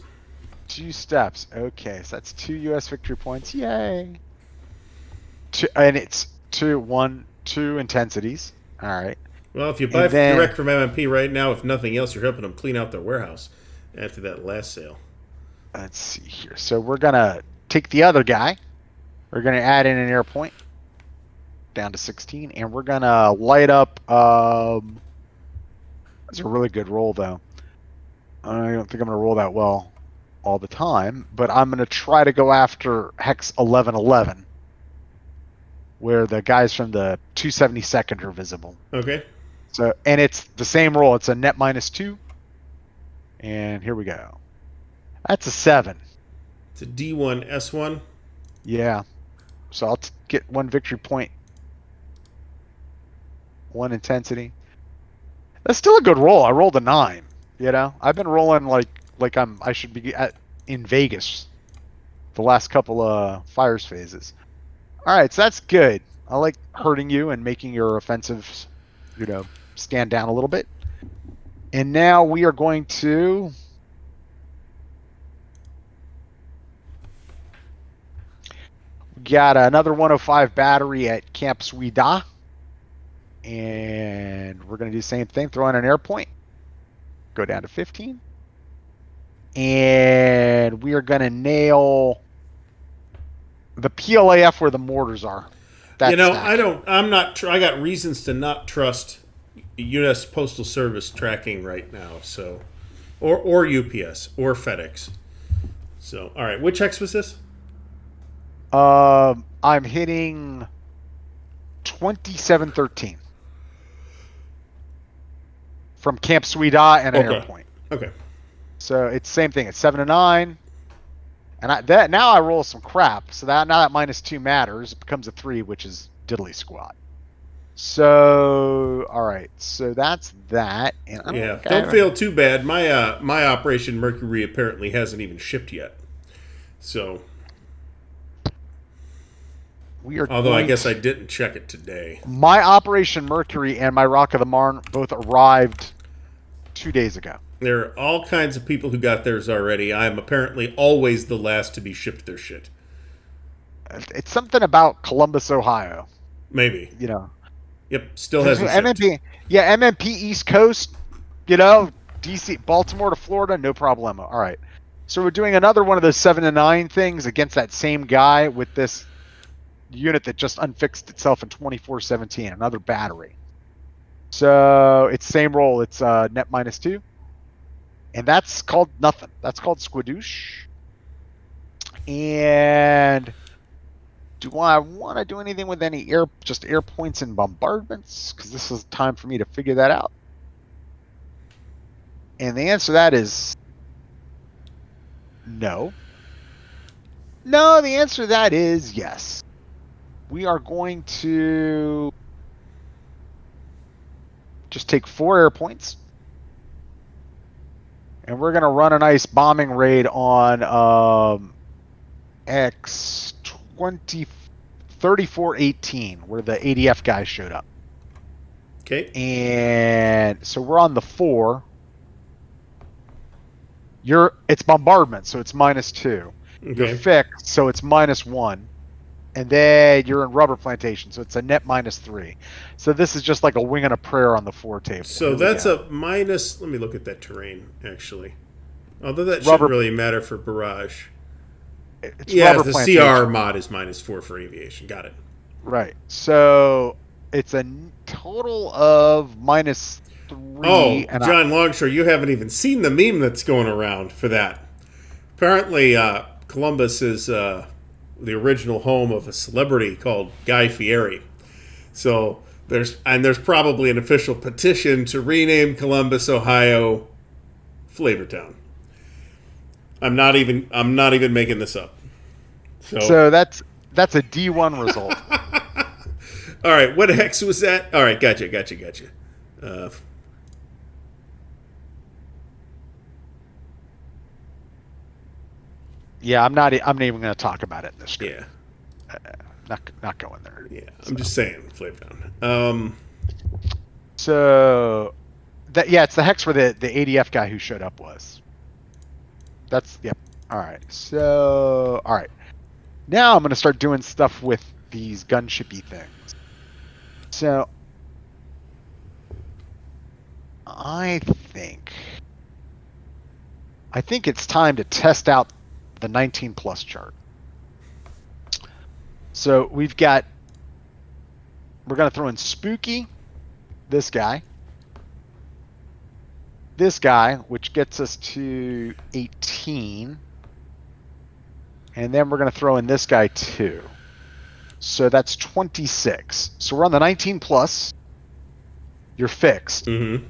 2 steps. Okay, so that's 2 U.S. victory points. Yay! And it's 2 intensities. All right. Well, if you buy direct from MMP right now, if nothing else, you're helping them clean out their warehouse after that last sale. Let's see here. So we're going to take the other guy. We're going to add in an air point down to 16, and we're going to light up. That's a really good roll, though. I don't think I'm going to roll that well all the time, but I'm going to try to go after hex 1111, where the guys from the 272nd are visible. Okay. So, and it's the same roll. It's a net -2, and here we go. That's a 7. It's a D1, S1. Yeah. So I'll get 1 victory point, 1 intensity. That's still a good roll. I rolled a 9. I've been rolling like I should be in Vegas the last couple of fires phases. All right, so that's good. I like hurting you and making your offensives, stand down a little bit. And now we are going to got another 105 battery at Camp Suida. And we're going to do the same thing. Throw in an air point. Go down to 15. And we are going to nail the PLAF where the mortars are. That stack. I got reasons to not trust U.S. Postal Service tracking right now. So, or UPS or FedEx. So, all right, which hex was this? I'm hitting 2713 from Camp Suida and an airpoint. Okay. So it's same thing. It's 7 to 9, and now I roll some crap. So now that -2 matters. It becomes a 3, which is diddly squat. So all right. So that's that. And don't feel too bad. My Operation Mercury apparently hasn't even shipped yet. So. Although I guess I didn't check it today. My Operation Mercury and my Rock of the Marne both arrived 2 days ago. There are all kinds of people who got theirs already. I am apparently always the last to be shipped their shit. It's something about Columbus, Ohio. Maybe. Yep, still hasn't MMP. shipped. Yeah, MMP East Coast, DC, Baltimore to Florida, no problemo. All right. So we're doing another one of those 7 to 9 things against that same guy with this unit that just unfixed itself in 2417, another battery. So it's same roll. It's net -2. And that's called nothing. That's called squadoosh. And do I want to do anything with any air points and bombardments? Because this is time for me to figure that out. And the answer to that is no. No, the answer to that is yes. We are going to just take 4 air points. And we're going to run a nice bombing raid on X3418, where the ADF guys showed up. Okay. And so we're on the 4. It's bombardment, so it's -2. Okay. You're fixed, so it's -1. And then you're in rubber plantation, so it's a net -3. So this is just like a wing and a prayer on the 4 table. So that's a minus. Let me look at that terrain, actually. Although that shouldn't really matter for barrage. The CR mod is -4 for aviation. Got it. Right. So it's a total of -3. Oh, John Longshore, you haven't even seen the meme that's going around for that. Apparently, Columbus is the original home of a celebrity called Guy Fieri. So there's probably an official petition to rename Columbus, Ohio, Flavortown. I'm not even making this up. So that's a D1 result. All right, what hex was that? All right, gotcha. Yeah, I'm not even going to talk about it in this script. Yeah. Not going there. Yeah, I'm just saying, Flavortown. So it's the hex where the ADF guy who showed up was. Yep. All right. So, all right. Now I'm going to start doing stuff with these gunshipy things. So, I think it's time to test out the 19 plus chart. So we're going to throw in Spooky, this guy, which gets us to 18. And then we're going to throw in this guy too. So that's 26. So we're on the 19 plus. You're fixed. Mm-hmm.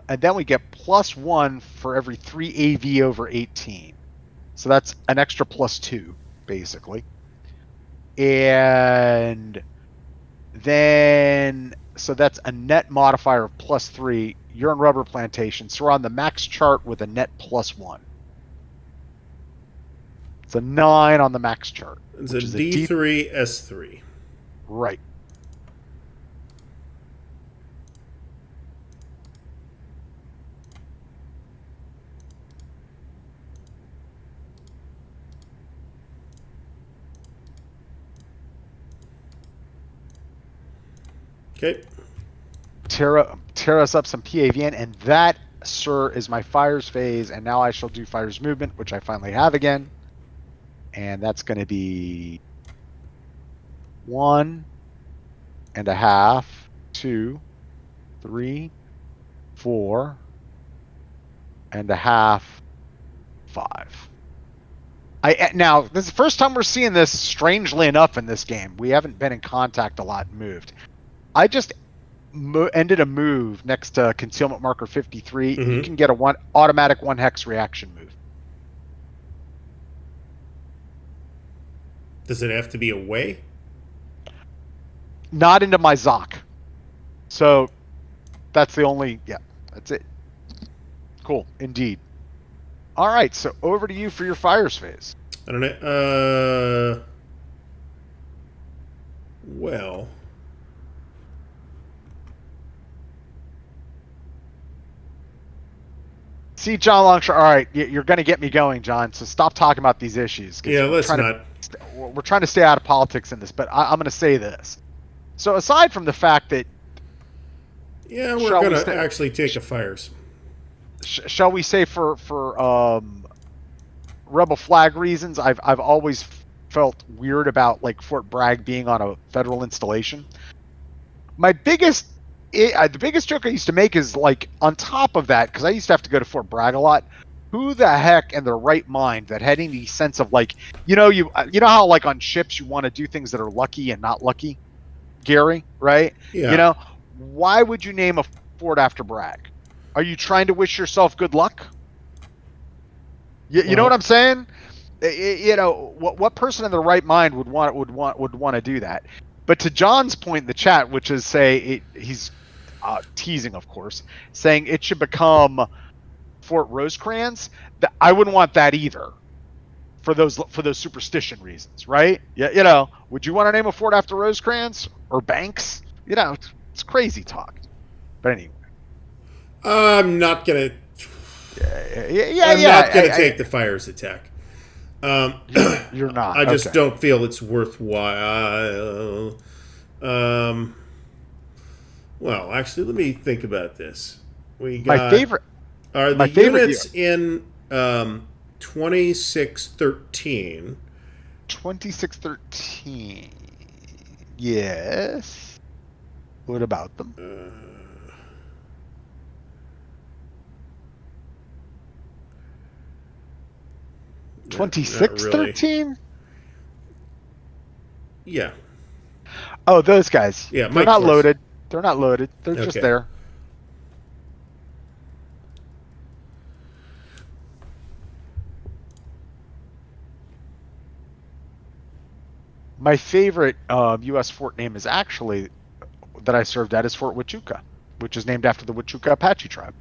And then we get +1 for every 3 AV over 18. So that's an extra +2, basically. And then, so that's a net modifier of +3. You're in rubber plantation, so we're on the max chart with a net +1. It's a 9 on the max chart. It's a D3, S3. Right. Okay. Tear us up some PAVN, and that Sir is my fires phase, and now I shall do fires movement, which I finally have again. And that's going to be 1.5, 2, 3, 4.5, 5. Now, this is the first time we're seeing this, strangely enough, in this game. We haven't been in contact a lot and moved. I just ended a move next to concealment marker 53. You can get a automatic 1 hex reaction move. Does it have to be away? Not into my Zoc. So that's the only, that's it. Cool, indeed. All right, so over to you for your fires phase. I don't know. Well. See, John Longshore, all right, you're going to get me going, John, so stop talking about these issues. Yeah, let's not. We're trying to stay out of politics in this, but I'm going to say this. So aside from the fact that... Yeah, we're going to actually take the fires. Shall we say for rebel flag reasons, I've always felt weird about like Fort Bragg being on a federal installation. The biggest joke I used to make is like on top of that, because I used to have to go to Fort Bragg a lot. Who the heck in their right mind that had any sense of like, you know how like on ships you want to do things that are lucky and not lucky, Gary, right? Yeah. You know, why would you name a fort after Bragg? Are you trying to wish yourself good luck? You know what I'm saying? You know, what person in their right mind would want to do that? But to John's point in the chat, which is he's teasing, of course, saying it should become Fort Rosecrans. I wouldn't want that either, for those superstition reasons, right? Yeah, you know, would you want to name a fort after Rosecrans or Banks? You know, it's crazy talk. But anyway. I'm not gonna. I'm not gonna take the fires attack. You're not. I just don't feel it's worthwhile. Well, actually, let me think about this. We got my favorite. Are the units in 2613? 2613. Yes. What about them? 2613? Yeah. Oh, those guys. Yeah, they're not loaded. They're not loaded. They're just there. My favorite U.S. fort name is actually that I served at is Fort Huachuca, which is named after the Huachuca Apache tribe.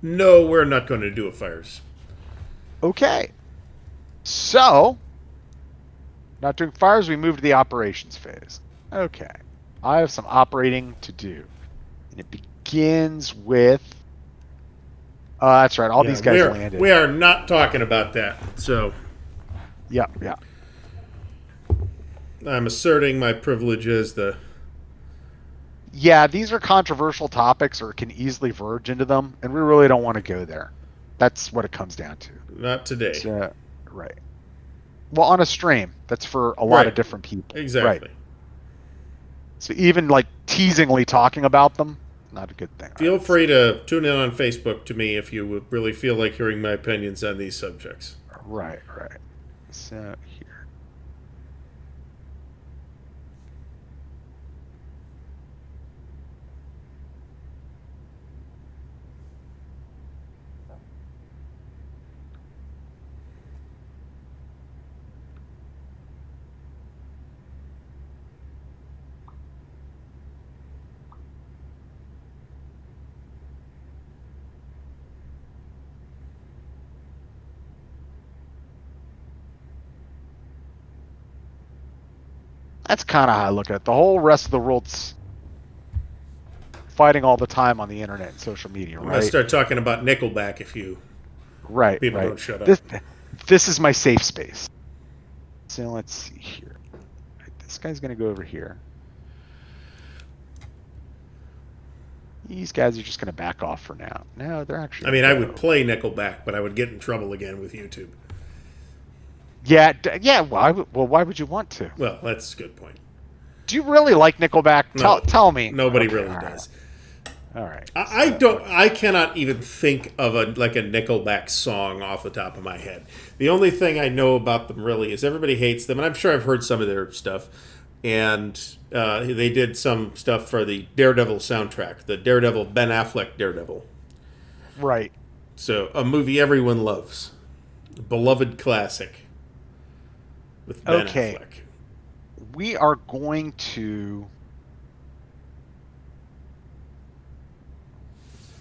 No, we're not going to do a fires. Okay. So, not doing fires, we move to the operations phase. Okay. I have some operating to do. And it begins with... that's right. All these guys landed. We are not talking about that. So... Yeah. I'm asserting my privilege as the... Yeah, these are controversial topics or can easily verge into them, and we really don't want to go there. That's what it comes down to. Not today. So, right. Well, on a stream, that's for a lot of different people. Exactly. Right. So even like teasingly talking about them, not a good thing. Feel free to tune in on Facebook to me if you would really feel like hearing my opinions on these subjects. Right. So here. That's kind of how I look at it. The whole rest of the world's fighting all the time on the internet and social media, right? I'm going to start talking about Nickelback if you people don't shut up. This is my safe space. So let's see here. This guy's going to go over here. These guys are just going to back off for now. No, they're actually... I mean, I would play Nickelback, but I would get in trouble again with YouTube. Yeah, well, why would you want to? Well, that's a good point. Do you really like Nickelback? No, tell me. Nobody Okay, really all does. All right. I cannot even think of a Nickelback song off the top of my head. The only thing I know about them really is everybody hates them, and I'm sure I've heard some of their stuff. And they did some stuff for the Daredevil soundtrack, the Daredevil, Ben Affleck Daredevil. Right. So, a movie everyone loves. A beloved classic with Ben Affleck. We are going to...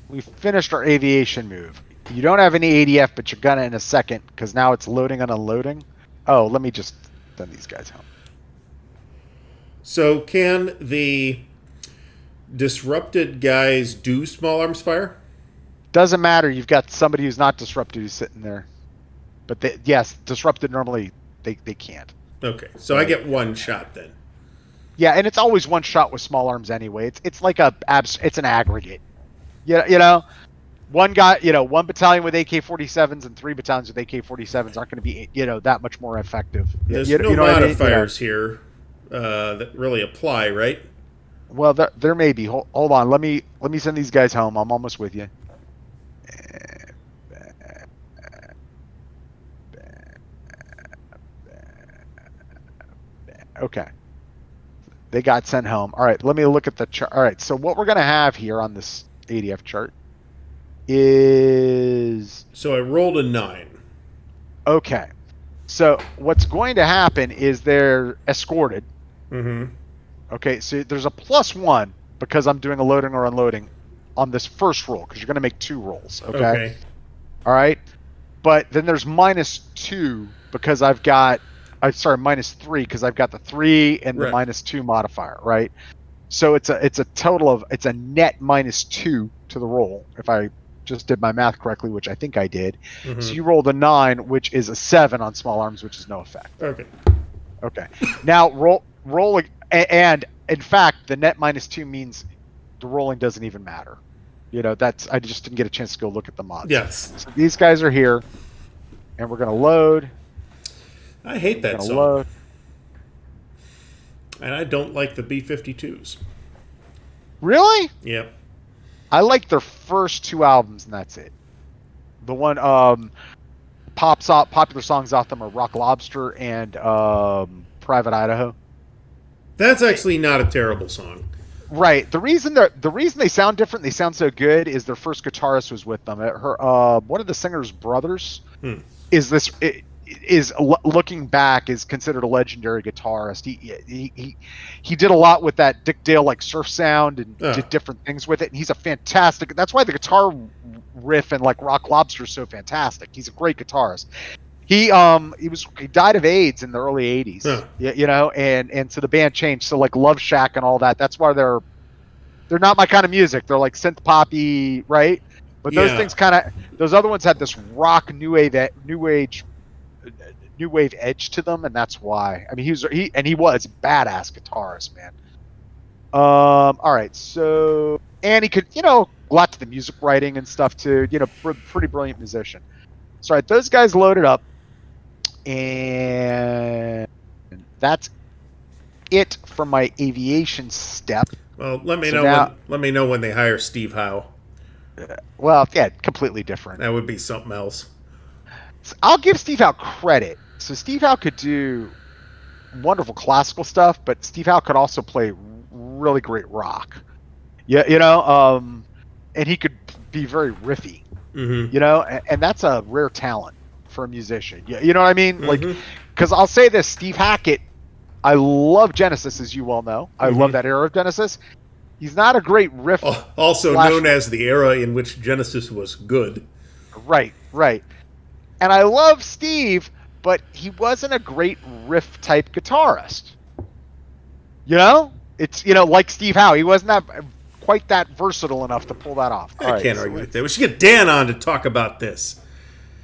We finished our aviation move. You don't have any ADF, but you're gonna in a second, because now it's loading and unloading. Oh, let me just send these guys home. So, can the disrupted guys do small arms fire? Doesn't matter. You've got somebody who's not disrupted who's sitting there. But yes, disrupted normally they can't. Okay, so I get one shot then. Yeah, and it's always one shot with small arms anyway. It's like it's an aggregate. You know, one guy, one battalion with AK-47s and 3 battalions with AK-47s aren't going to be, that much more effective. There's no modifiers here that really apply, right? Well, there may be. Hold on. Let me send these guys home. I'm almost with you. Okay. They got sent home. All right, let me look at the chart. All right, so what we're going to have here on this ADF chart is... So I rolled a 9. Okay. So what's going to happen is they're escorted. Mm-hmm. Okay, so there's a +1 because I'm doing a loading or unloading on this first roll, because you're going to make 2 rolls. Okay. All right. But then there's -2 because I've got... -3 because I've got the 3 and the -2 modifier, right? So it's a total of, it's a net -2 to the roll, if I just did my math correctly, which I think I did. Mm-hmm. So you rolled a 9, which is a 7 on small arms, which is no effect. Okay. Now roll, and in fact, the net -2 means the rolling doesn't even matter. I just didn't get a chance to go look at the mods. Yes. So these guys are here, and we're gonna load. I hate that song. Load. And I don't like the B-52s. Really? Yep. I like their first 2 albums, and that's it. The one popular songs off them are Rock Lobster and Private Idaho. That's actually not a terrible song. Right. The reason they sound different, they sound so good, is their first guitarist was with them. One of the singer's brothers is looking back is considered a legendary guitarist. He did a lot with that Dick Dale like surf sound and did different things with it. And he's a fantastic. That's why the guitar riff and like Rock Lobster is so fantastic. He's a great guitarist. He died of AIDS in the early 80s. And so the band changed. So like Love Shack and all that. That's why they're not my kind of music. They're like synth poppy, right? But those things those other ones had this rock new wave edge to them, and that's why. I mean, he was a badass guitarist, man. All right, so, and he could, a lot to the music writing and stuff too. Pretty brilliant musician. So, all right, those guys loaded up, and that's it for my aviation step. Well, let me know when they hire Steve Howe. Well, yeah, completely different. That would be something else. So I'll give Steve Howe credit. So Steve Howe could do wonderful classical stuff, but Steve Howe could also play really great rock. Yeah, and he could be very riffy. Mm-hmm. And that's a rare talent for a musician. You know what I mean? Mm-hmm. Like, because I'll say this, Steve Hackett, I love Genesis, as you well know. I love that era of Genesis. He's not a great riff. Also known as the era in which Genesis was good. Right. And I love Steve, but he wasn't a great riff type guitarist. It's like Steve Howe. He wasn't quite that versatile enough to pull that off. I can't argue with that. We should get Dan on to talk about this.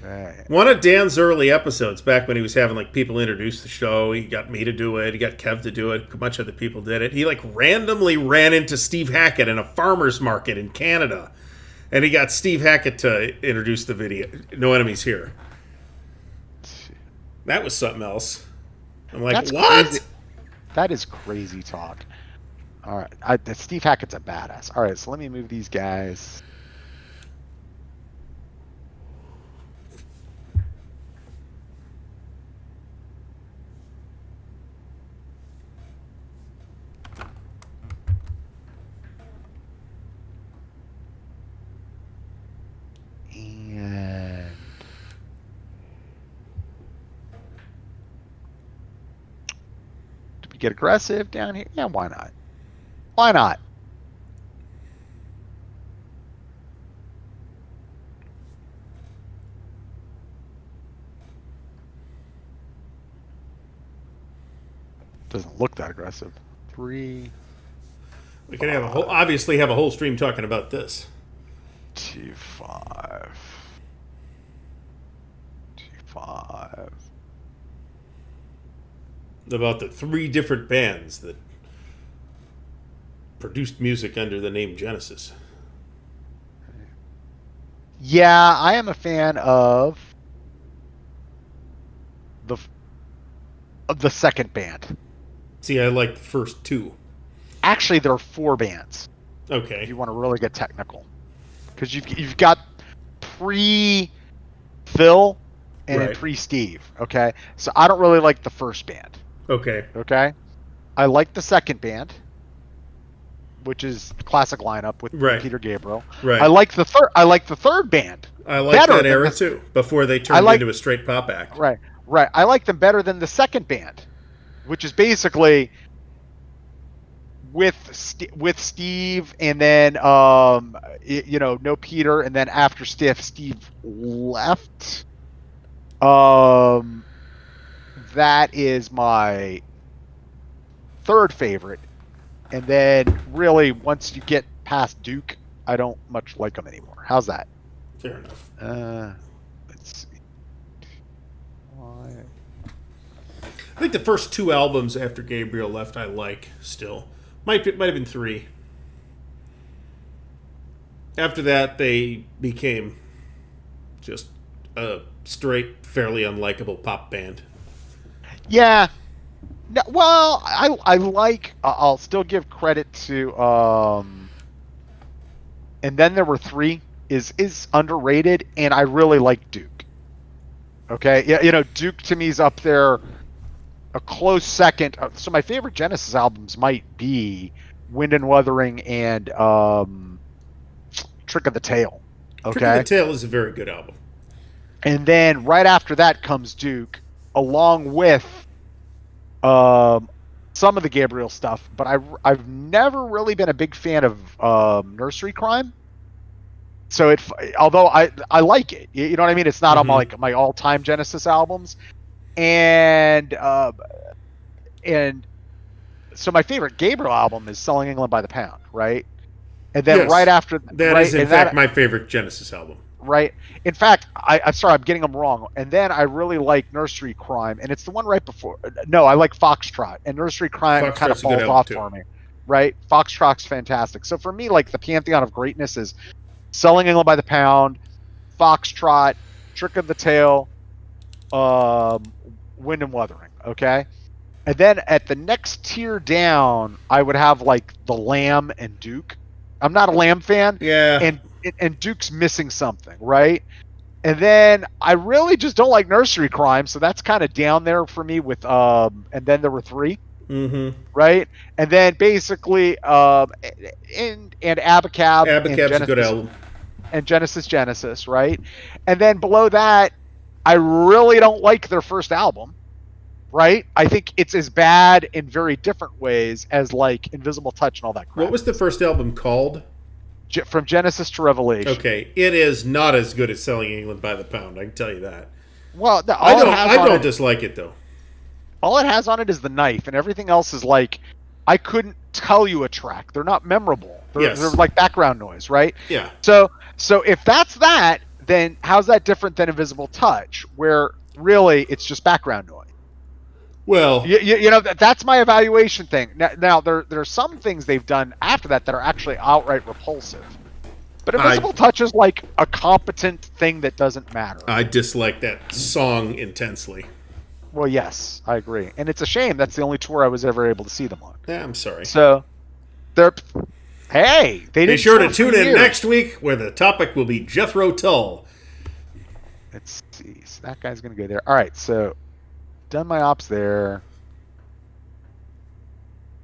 Okay. One of Dan's early episodes, back when he was having like people introduce the show, he got me to do it, he got Kev to do it, a bunch of other people did it. He like randomly ran into Steve Hackett in a farmer's market in Canada, and he got Steve Hackett to introduce the video. No Enemies Here. That was something else. I'm like, That's what? crazy. That is crazy talk. All right, Steve Hackett's a badass. All right, so let me move these guys. And do we get aggressive down here? Yeah, why not? Why not? Doesn't look that aggressive. 3, We can have a whole, obviously have a whole stream talking about this. 2, 5. 2, 5. About the 3 different bands that produced music under the name Genesis. Yeah, I am a fan of the second band. See, I like the first 2. Actually, there are 4 bands. Okay. If you want to really get technical, because you've got pre-Phil and Right. then pre-Steve. Okay, so I don't really like the first band. Okay. Okay, I like the second band, which is the classic lineup with Right. Peter Gabriel. Right. I like the third. I like the third band. I like better that than era the- too, before they turned like- into a straight pop act. Right. Right. I like them better than the second band, which is basically with Steve and then no Peter, and then after Steve left, that is my third favorite. And then really once you get past Duke, I don't much like them anymore. How's that? Fair enough. Let's see. I think the first 2 albums after Gabriel left, I like still. Might have been 3. After that, they became just a straight, fairly unlikable pop band. Yeah. No, well, I like. I'll still give credit to. And then there were 3 is underrated, and I really like Duke. Okay, yeah, Duke to me is up there, a close second. So my favorite Genesis albums might be Wind and Wuthering and Trick of the Tail. Okay, Trick of the Tail is a very good album. and then right after that comes Duke, along with some of the Gabriel stuff. But I've never really been a big fan of Nursery Crime. So although I like it, you know what I mean. It's not on my all-time Genesis albums, and so my favorite Gabriel album is Selling England by the Pound, right? And then Yes. right after That is, in fact, my favorite Genesis album. right. In fact, I'm sorry, I'm getting them wrong. And then I really like Nursery Crime, and it's the one right before. No, I like Foxtrot, and Nursery Crime kind of Foxtrot's a good falls album, off too. for me, right? Foxtrot's fantastic. So for me, like the pantheon of greatness is Selling England by the Pound, Foxtrot, Trick of the Tail, Wind and Wuthering. Okay, and then at the next tier down, I would have like the Lamb and Duke. I'm not a Lamb fan. Yeah. And Duke's missing something, right? And then I really just don't like Nursery Crime, so that's kind of down there for me with and then there were 3, right? And then basically and Abacab Abacab's a good album. and Genesis, right? And then below that, I really don't like their first album, right? I think it's as bad in very different ways as like Invisible Touch and all that crap. What was the first album called? From Genesis to Revelation. Okay, it is not as good as Selling England by the Pound. I can tell you that. Well, no, I don't dislike it though. all it has on it is the knife, and everything else is like, I couldn't tell you a track. They're not memorable. They're Yes. like background noise, right? Yeah. So if that's that, then how's that different than Invisible Touch, where really it's just background noise? Well, You know, that's my evaluation thing. Now there are some things they've done after that are actually outright repulsive. But Invisible Touch is like a competent thing that doesn't matter. I dislike that song intensely. Well, yes, I agree. And it's a shame that's the only tour I was ever able to see them on. Yeah, I'm sorry. So, they Be sure to tune in next week where the topic will be Jethro Tull. Let's see. So that guy's going to go there. All right, so done my ops there.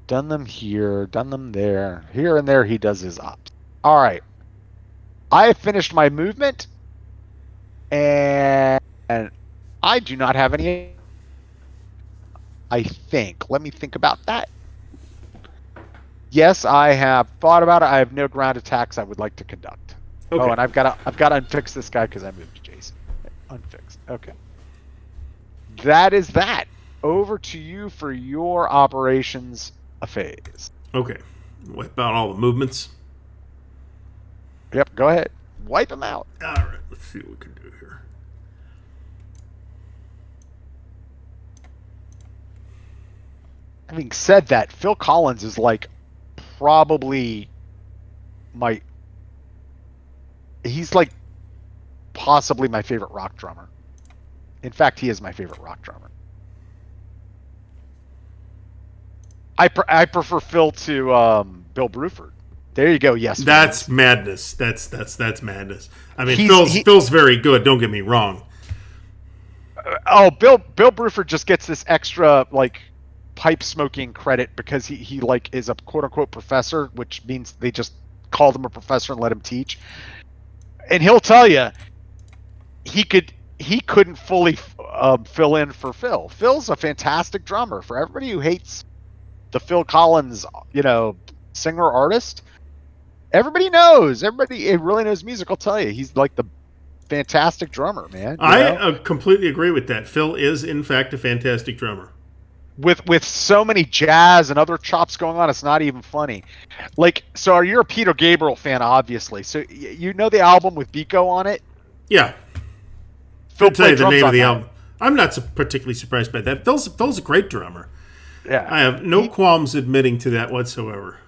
Done them here. Done them there. Here and there he does his ops. All right. I have finished my movement. And I do not have any... I think. Let me think about that. Yes, I have thought about it. I have no ground attacks I would like to conduct. Okay. Oh, and I've got to unfix this guy because I moved to Jason. Unfixed. Okay. That is that. Over to you for your operations phase. Okay. Wipe out all the movements. Yep, go ahead. Wipe them out. All right, let's see what we can do here. Having said that, Phil Collins is like probably he's like possibly my favorite rock drummer. In fact, he is my favorite rock drummer. I prefer Phil to Bill Bruford. There you go. Yes, that's madness. That's madness. I mean, Phil's very good. Don't get me wrong. Bill Bruford just gets this extra like pipe smoking credit because he like is a quote unquote professor, which means they just called him a professor and let him teach. And he'll tell you he couldn't fully fill in for Phil. Phil's a fantastic drummer. For everybody who hates the Phil Collins, singer artist, everybody really knows music will tell you he's like the fantastic drummer, man. I completely agree with that. Phil is in fact a fantastic drummer. With so many jazz and other chops going on, it's not even funny. Like, so you're a Peter Gabriel fan, obviously. So you know the album with Biko on it? Yeah. Phil I'll tell you the name of the that. album. I'm not particularly surprised by that. Phil's a great drummer. Yeah. I have no qualms admitting to that whatsoever.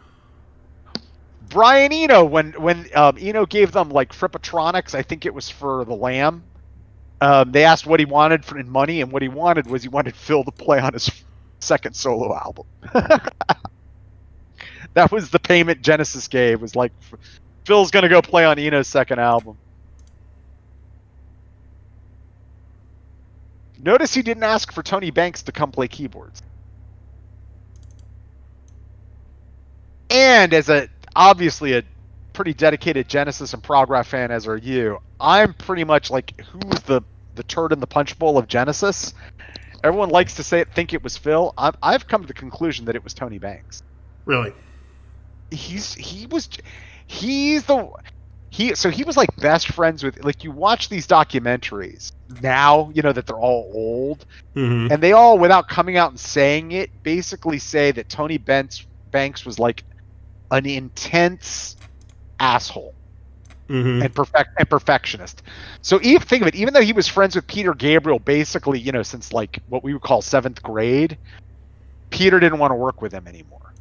Brian Eno, when Eno gave them like Frippatronics, I think it was for the Lamb. They asked what he wanted in money, and what he wanted Phil to play on his second solo album. That was the payment Genesis gave. Was like, Phil's gonna go play on Eno's second album. Notice he didn't ask for Tony Banks to come play keyboards. And as obviously a pretty dedicated Genesis and prog rock fan as are you, I'm pretty much like, who's the turd in the punch bowl of Genesis? Everyone likes to think it was Phil. I've come to the conclusion that it was Tony Banks. Really? He was like best friends with, like, you watch these documentaries now, that they're all old, mm-hmm. and they all, without coming out and saying it, basically say that Tony Banks was like an intense asshole. Mm-hmm. And perfectionist. So think of it, even though he was friends with Peter Gabriel basically, since like what we would call 7th grade, Peter didn't want to work with him anymore.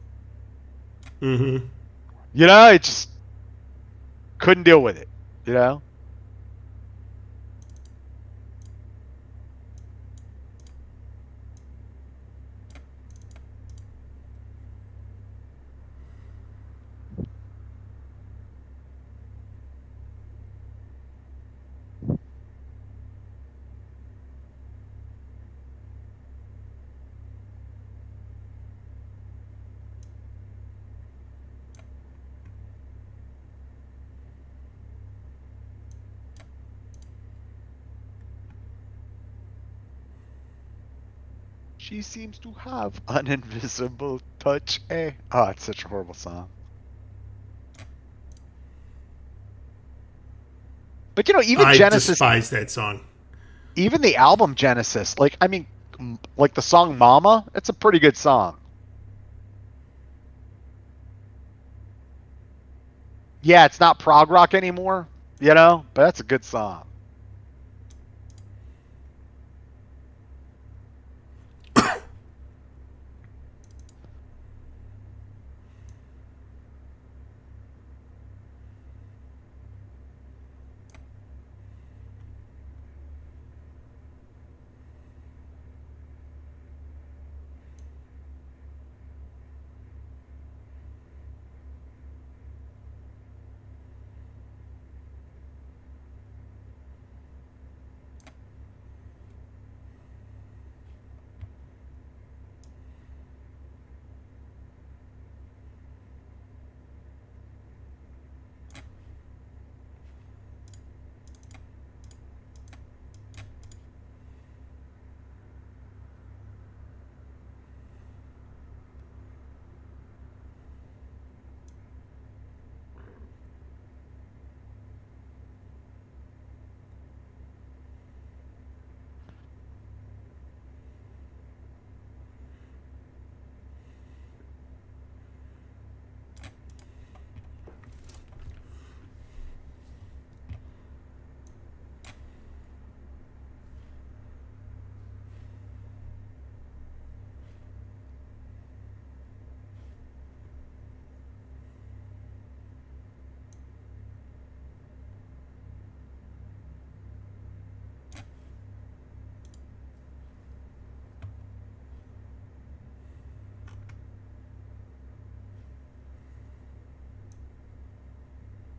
Mm-hmm. It just couldn't deal with it, She seems to have an invisible touch. Oh, it's such a horrible song. But even I Genesis, despise that song. Even the album Genesis, like the song "Mama," it's a pretty good song. Yeah, it's not prog rock anymore. you know, but that's a good song.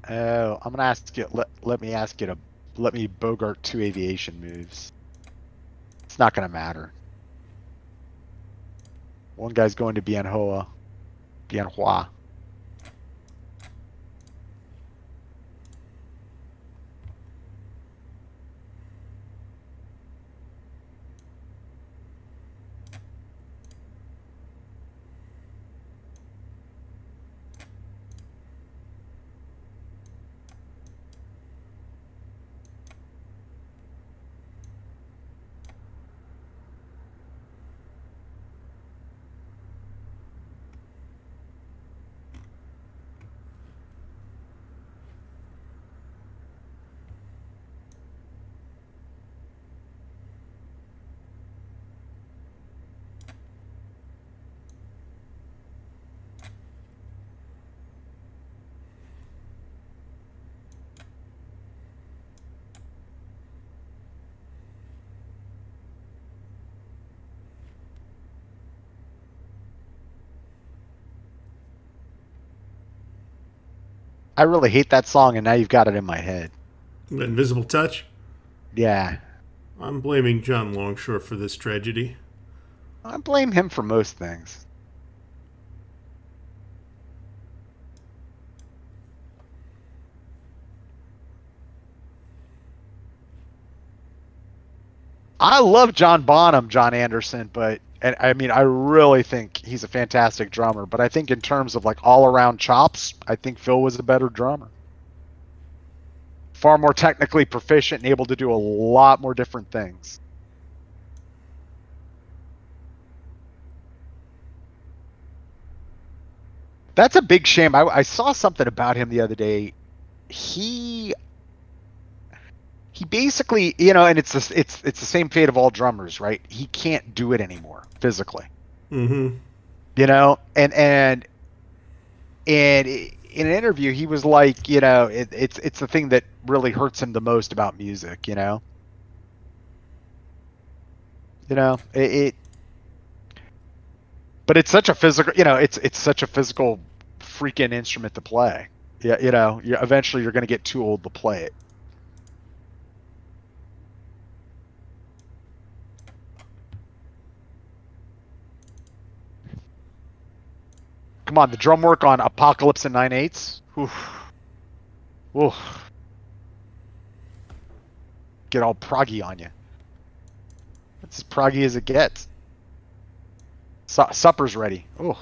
Oh, I'm gonna ask you. Let me ask you to let me bogart 2 aviation moves. It's not gonna matter. One guy's going to Bienhua. Bienhua. I really hate that song, and now you've got it in my head. Invisible Touch. Yeah, I'm blaming John Longshore for this tragedy. I blame him for most things. I love John Bonham, John Anderson, and I mean, I really think he's a fantastic drummer. But I think in terms of like all around chops, I think Phil was a better drummer. Far more technically proficient and able to do a lot more different things. That's a big shame. I saw something about him the other day. He basically, you know, and it's the same fate of all drummers, right? He can't do it anymore physically. Mm-hmm. You know, and in an interview, he was like, you know, it's the thing that really hurts him the most about music. You know, but it's such a physical, you know, it's such a physical freaking instrument to play. Yeah, you know, eventually you're going to get too old to play it. Come on, the drum work on Apocalypse and 9/8. Oof. Oof. Get all proggy on you. That's as proggy as it gets. Supper's ready. Oh.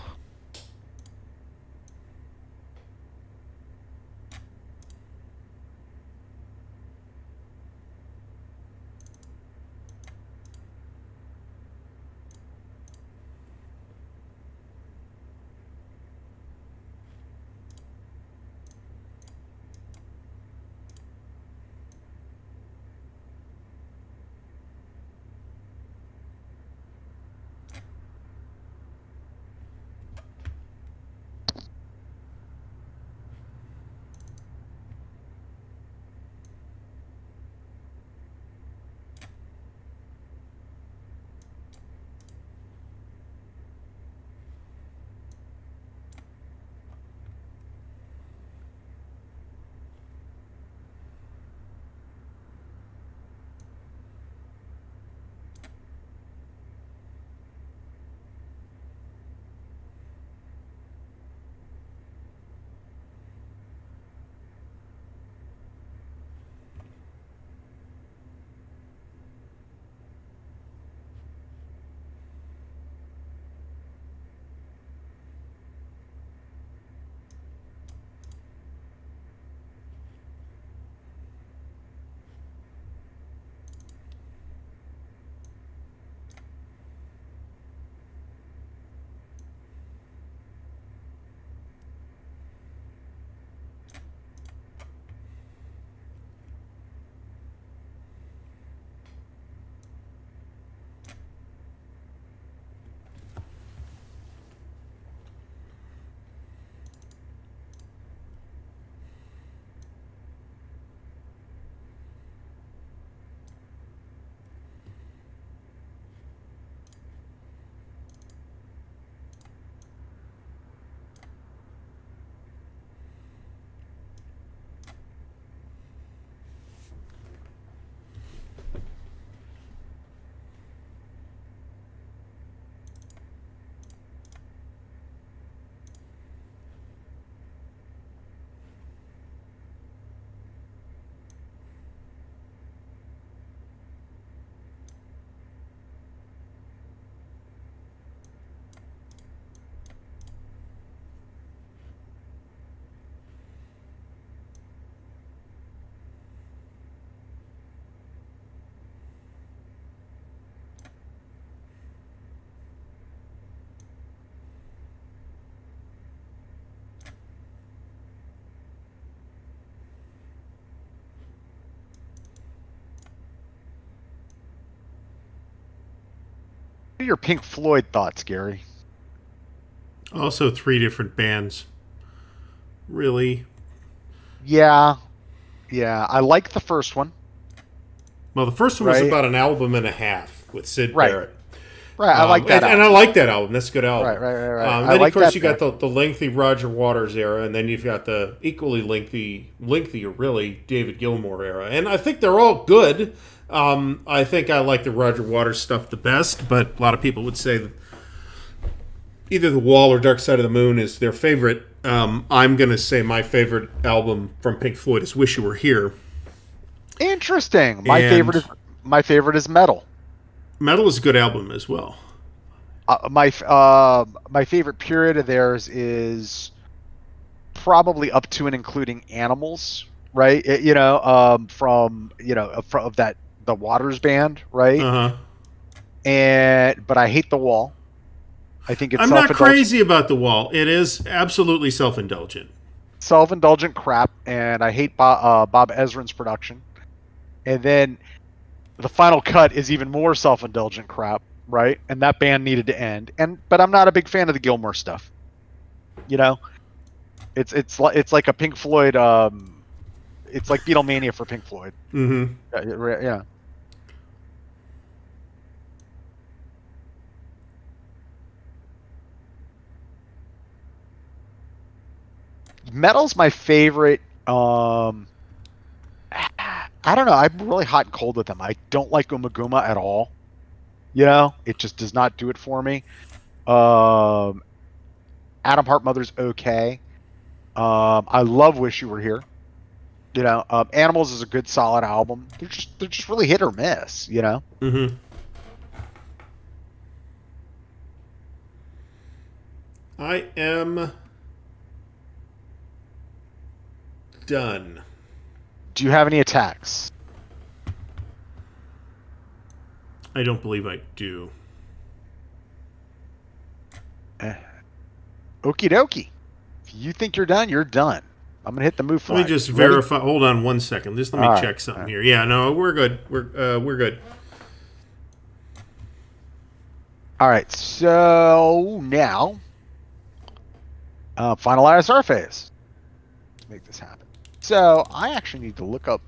are your Pink Floyd thoughts, Gary? Also, 3 different bands. Really? Yeah. I like the first one. Well, the first one was Right. about an album and a half with Sid Right. Barrett. Right. I like that. And I like that album. That's a good album. Right. I Then, like of course, that you got the lengthy Roger Waters era, and then you've got the equally lengthier, really, David Gilmour era. And I think they're all good. I think I like the Roger Waters stuff the best, but a lot of people would say that either The Wall or Dark Side of the Moon is their favorite. I'm going to say my favorite album from Pink Floyd is Wish You Were Here. Interesting. My favorite is Metal. Metal is a good album as well. My favorite period of theirs is probably up to and including Animals, right? From that the Waters band, right? Uh-huh. But I hate The Wall. I think it's I'm not crazy about The Wall. It is absolutely self-indulgent. Self-indulgent crap, and I hate Bob Ezrin's production. And then the final cut is even more self-indulgent crap, right? And that band needed to end. But I'm not a big fan of the Gilmour stuff. It's like a Pink Floyd. It's like Beatlemania for Pink Floyd. Mm-hmm. Yeah. Metal's my favorite. I don't know. I'm really hot and cold with them. I don't like Umaguma at all. It just does not do it for me. Adam Hart Mother's okay. I love Wish You Were Here. Animals is a good solid album. They're just really hit or miss. Mm-hmm. I am done. Do you have any attacks? I don't believe I do. Okie dokie. If you think you're done, you're done. I'm gonna hit the move flag. Let me just verify. Hold on one second. Just let me check something here. Yeah, no, we're good. We're good. All right. So now, final ISR phase. Let's make this happen. So I actually need to look up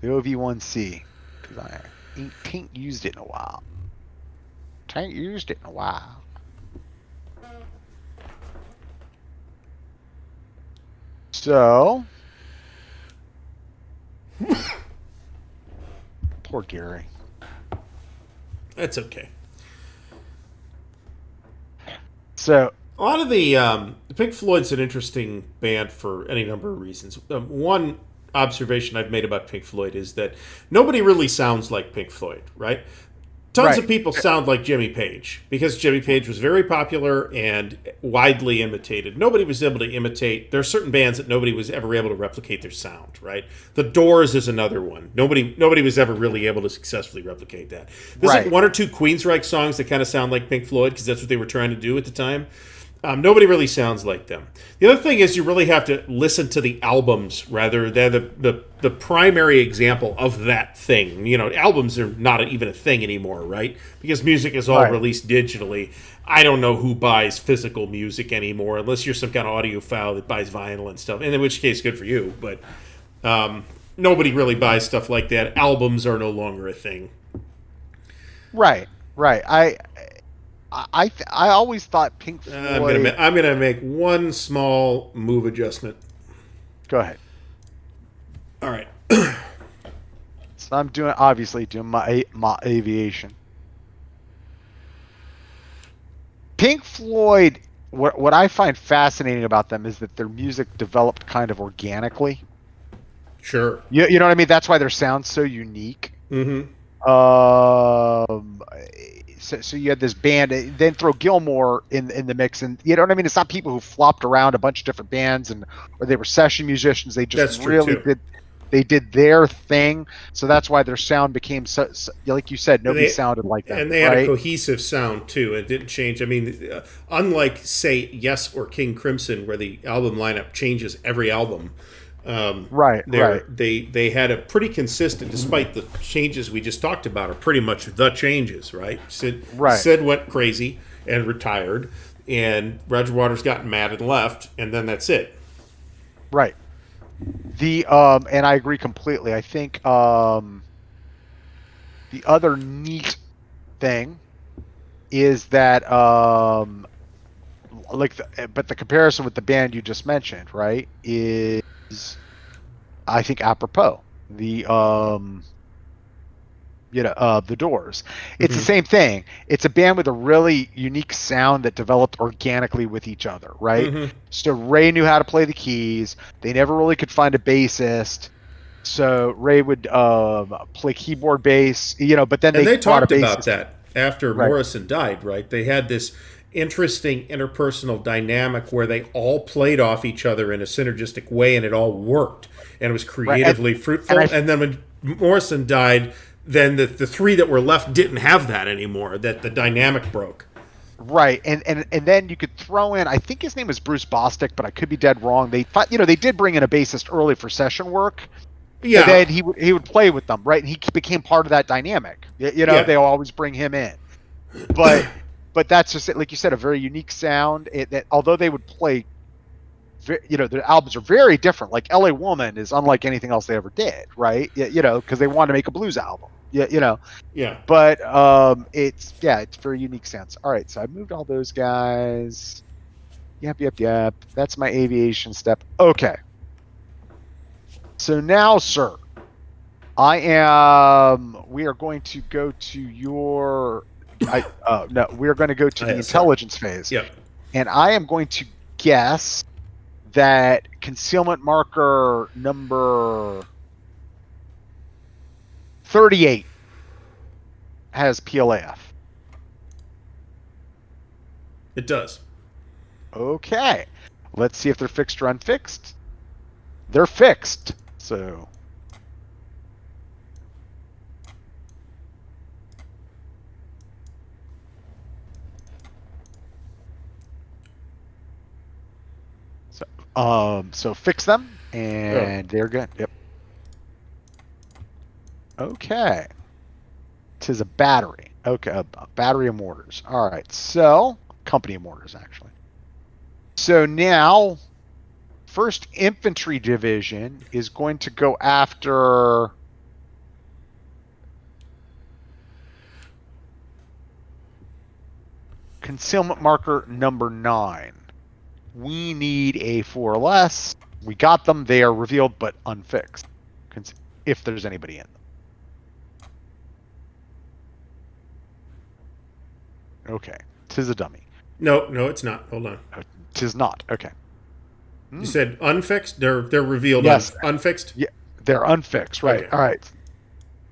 the OV1C because I ain't used it in a while. So, poor Gary. That's okay. So, a lot of the Pink Floyd's an interesting band for any number of reasons. One observation I've made about Pink Floyd is that nobody really sounds like Pink Floyd, right? Tons of people sound like Jimmy Page because Jimmy Page was very popular and widely imitated. Nobody was able to imitate. There are certain bands that nobody was ever able to replicate their sound, right? The Doors is another one. Nobody was ever really able to successfully replicate that. There's like one or two Queensryche songs that kind of sound like Pink Floyd because that's what they were trying to do at the time. Nobody really sounds like them. The other thing is you really have to listen to the albums rather than the primary example of that thing. Albums are not even a thing anymore, right? Because music is all released digitally. I don't know who buys physical music anymore unless you're some kind of audiophile that buys vinyl and stuff, and in which case, good for you. But nobody really buys stuff like that. Albums are no longer a thing. Right. I always thought Pink Floyd. I'm gonna make one small move adjustment. Go ahead. All right. So I'm doing my aviation. Pink Floyd. What I find fascinating about them is that their music developed kind of organically. Sure. You know what I mean? That's why their sound's so unique. Mm-hmm. So you had this band, then throw Gilmour in the mix, and you know what I mean. It's not people who flopped around a bunch of different bands or they were session musicians. They just did their thing. So that's why their sound became so like you said, nobody sounded like that. And they had a cohesive sound too. It didn't change. I mean, unlike say Yes or King Crimson, where the album lineup changes every album. Right. They had a pretty consistent, despite the changes we just talked about, are pretty much the changes, right? Sid went crazy and retired, and Roger Waters got mad and left, and then that's it. Right. And I agree completely. I think the other neat thing is that but the comparison with the band you just mentioned, right, is I think apropos. The the Doors. It's the same thing. It's a band with a really unique sound that developed organically with each other, right? So Ray knew how to play the keys. They never really could find a bassist. So Ray would play keyboard bass, but then they brought talked a about bassist. that after Morrison died, right? They had this interesting interpersonal dynamic where they all played off each other in a synergistic way, and it all worked, and it was creatively fruitful. And then when Morrison died, then the three that were left didn't have that anymore. That the dynamic broke. Right, and then you could throw in, I think his name is Bruce Bostic, but I could be dead wrong. They thought, they did bring in a bassist early for session work. Yeah, and then he would play with them, right? And he became part of that dynamic. They always bring him in, but that's just like you said, a very unique sound. That although they would play, their albums are very different. Like L.A. Woman is unlike anything else they ever did, right? Because they wanted to make a blues album. Yeah. But it's very unique sounds. All right, so I moved all those guys. Yep. That's my aviation step. Okay. So now, sir, we are going to go to your. We are going to go to the intelligence phase. Yep. And I am going to guess that concealment marker number 38 has PLAF. It does. Okay. Let's see if they're fixed or unfixed. They're fixed. So so fix them and they're good. Yep. Okay. 'Tis a battery. Okay, a battery of mortars. All right. So, company of mortars actually. So now First Infantry Division is going to go after concealment marker number 9. We need a 4 or less. We got them. They are revealed but unfixed, if there's anybody in them. Okay. 'Tis a dummy. No, it's not. Hold on. 'Tis not. Okay. You said unfixed? They're revealed. Yes. Unfixed? Yeah, they're unfixed. Right. Okay. All right.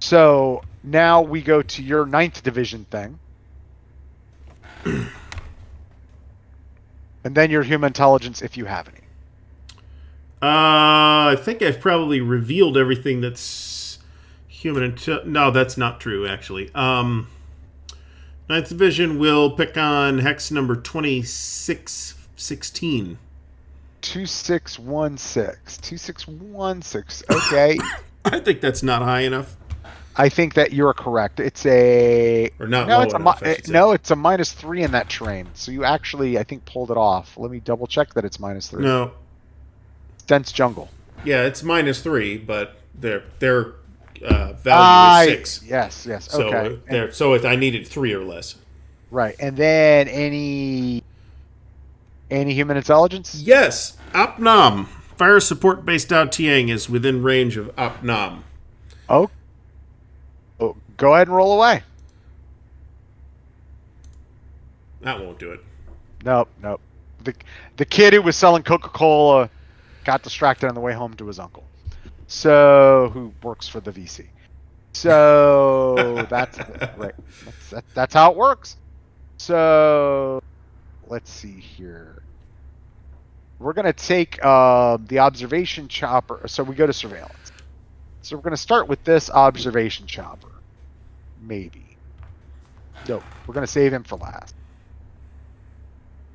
So now we go to your 9th Division thing. And then your human intelligence, if you have any. I think I've probably revealed everything that's human. No, that's not true, actually. 9th Division will pick on hex number 2616. 2616. 2616. Okay. I think that's not high enough. I think that you're correct. It's a or not no. Low It's enough, it's a -3 in that train. So you actually, I think, pulled it off. Let me double check that it's -3. No. Dense jungle. Yeah, it's -3, but their value is 6. Yes. So okay. So I needed 3 or less. Right, and then any human intelligence? Yes, Opnom. Fire support based out Tiang is within range of Opnom. Oh, go ahead and roll away. That won't do it. Nope. The kid who was selling Coca-Cola got distracted on the way home to his uncle, who works for the VC. So that's right. That's how it works. So let's see here. We're going to take the observation chopper. So we go to surveillance. So we're going to start with this observation chopper. Maybe. Nope. We're going to save him for last.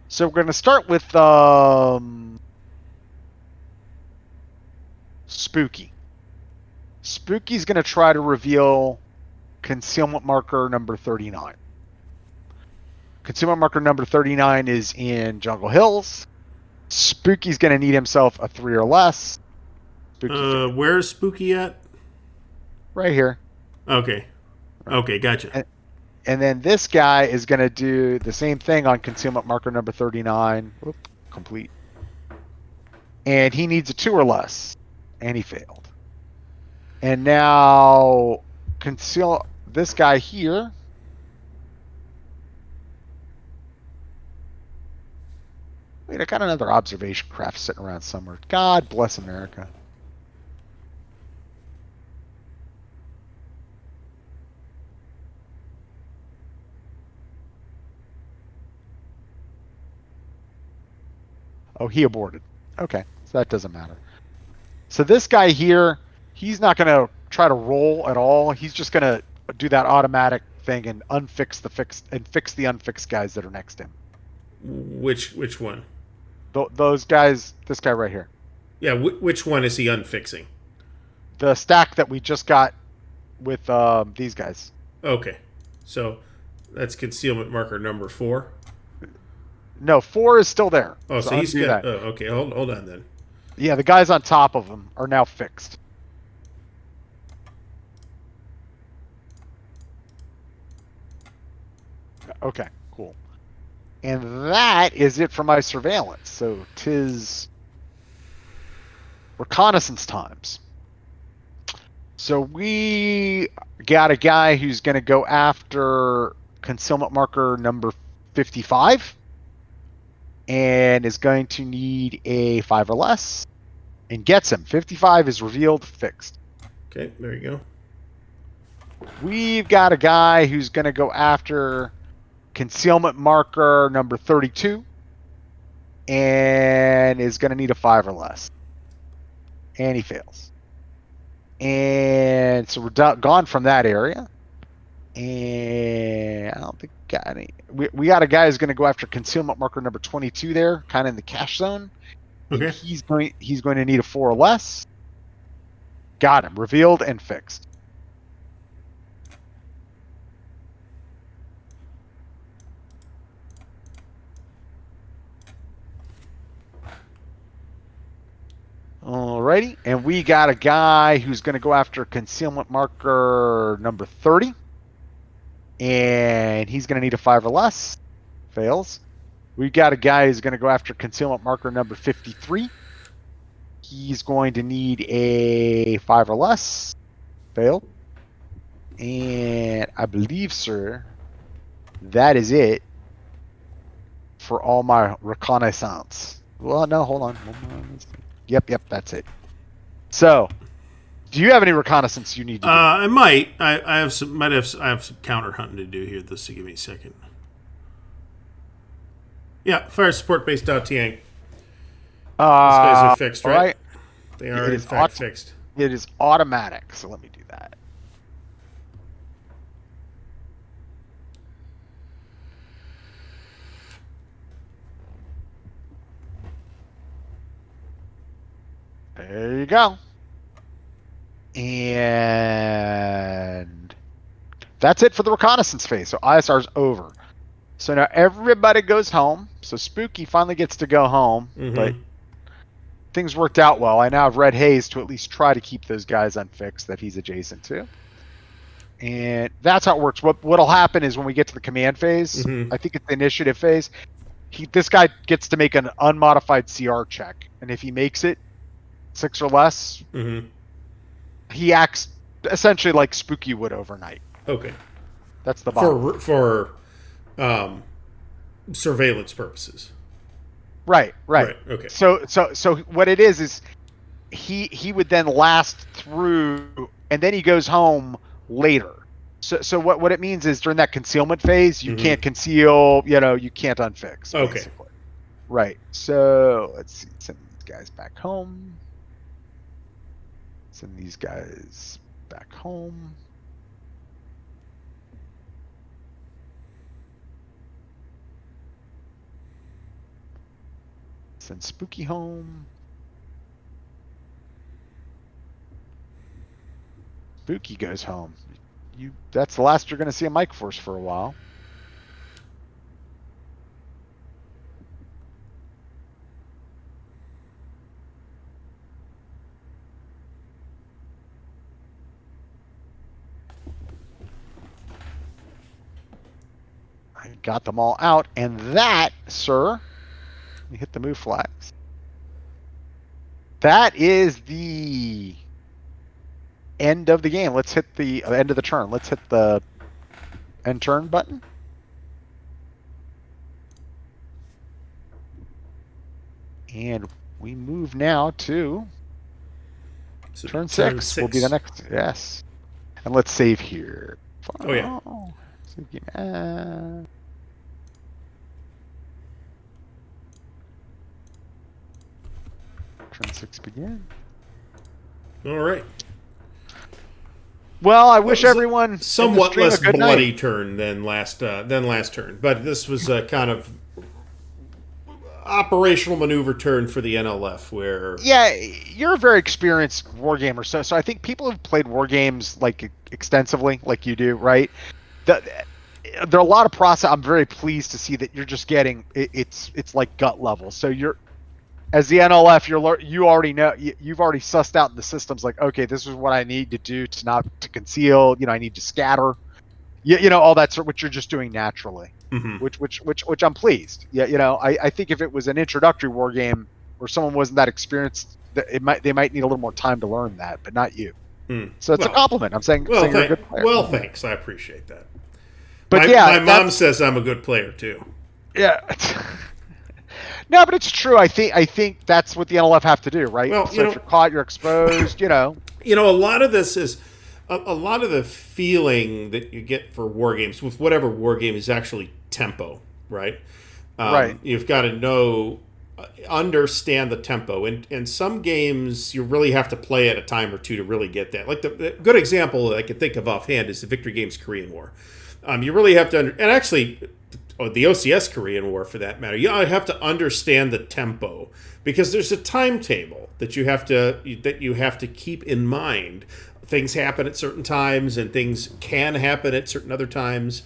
So we're going to start with Spooky. Spooky's going to try to reveal concealment marker number 39. Concealment marker number 39 is in Jungle Hills. Spooky's going to need himself a 3 or less. Where's Spooky at? Right here. Okay. Okay, gotcha. And then this guy is going to do the same thing on concealment marker number 39. Oop, complete. And he needs a 2 or less. And he failed. And now conceal this guy here. Wait, I got another observation craft sitting around somewhere. God bless America. Oh, he aborted. Okay, so that doesn't matter. So this guy here, he's not going to try to roll at all. He's just going to do that automatic thing and fix the unfixed guys that are next to him. Which one? Those guys, this guy right here. Yeah, which one is he unfixing? The stack that we just got with these guys. Okay, so that's concealment marker number 4. No, 4 is still there. Oh, so he's got. Oh, okay. Hold on then. Yeah, the guys on top of him are now fixed. Okay, cool. And that is it for my surveillance. So 'tis reconnaissance times. So we got a guy who's going to go after concealment marker number 55 and is going to need a 5 or less and gets him. 55 is revealed, fixed. Okay, there you go. We've got a guy who's going to go after concealment marker number 32 and is going to need a 5 or less. And he fails. And so we're gone from that area. And I don't think we got any. We got a guy who's going to go after concealment marker number 22 there, kind of in the cash zone. Okay. He's going to need a 4 or less. Got him. Revealed and fixed. Alrighty, and we got a guy who's going to go after concealment marker number 30. And he's going to need a 5 or less. Fails. We got a guy who's going to go after concealment marker number 53. He's going to need a 5 or less. Failed. And I believe, sir, that is it for all my reconnaissance. Well, no, hold on. Yep, that's it. So, do you have any reconnaissance you need to do? I might. I have some counter hunting to do here. This, give me a second. Yeah, fire support base .tiang. These guys are fixed, right? They are in fact fixed. It is automatic, so let me do that. There you go. And that's it for the reconnaissance phase. So ISR is over. So now everybody goes home. So Spooky finally gets to go home, but things worked out well. I now have Red Haze to at least try to keep those guys unfixed that he's adjacent to. And that's how it works. What'll happen is when we get to the command phase, I think it's the initiative phase, this guy gets to make an unmodified CR check. And if he makes it 6 or less, he acts essentially like Spooky would overnight. Okay. That's the bottom. For surveillance purposes. Right. Okay. So what it is he would then last through, and then he goes home later. So what it means is during that concealment phase, you can't conceal, you can't unfix. Okay. Basically. Right. So let's see. Send these guys back home. Send these guys back home. Send Spooky home. Spooky goes home. That's the last you're going to see of Mike Force for a while. I got them all out, and that, sir, let me hit the move flags. That is the end of the game. Let's hit the end of the turn. Let's hit the end turn button. And we move now to turn 6. Will be the next. Yes. And let's save here. Oh, yeah. Save game. Turn 6 begin. All right. Well, I wish everyone somewhat in the less stream a good bloody night. turn than last turn, but this was a kind of operational maneuver turn for the NLF where Yeah, you're a very experienced wargamer, so I think people who've played war games like extensively, like you do, right? There are a lot of process. I'm very pleased to see that you're just getting it's like gut level. So you're as the NLF, you already know you've already sussed out the systems. Like, okay, this is what I need to do to conceal. I need to scatter. All that sort, which you're just doing naturally. Mm-hmm. Which I'm pleased. Yeah, I think if it was an introductory war game where someone wasn't that experienced, they might need a little more time to learn that, but not you. So it's a compliment. I'm saying, you're a good player. Well, thanks. I appreciate that. But my mom says I'm a good player too. Yeah. No, but it's true. I think that's what the NLF have to do, right? Well, so if you're caught, you're exposed. A lot of this is a lot of the feeling that you get for war games with whatever war game is actually tempo, right? Right. You've got to understand the tempo, and some games you really have to play at a time or two to really get that. Like the good example that I can think of offhand is the Victory Games Korean War. You really have to, and actually, the OCS Korean War for that matter. You have to understand the tempo because there's a timetable that you have to keep in mind. Things happen at certain times, and things can happen at certain other times,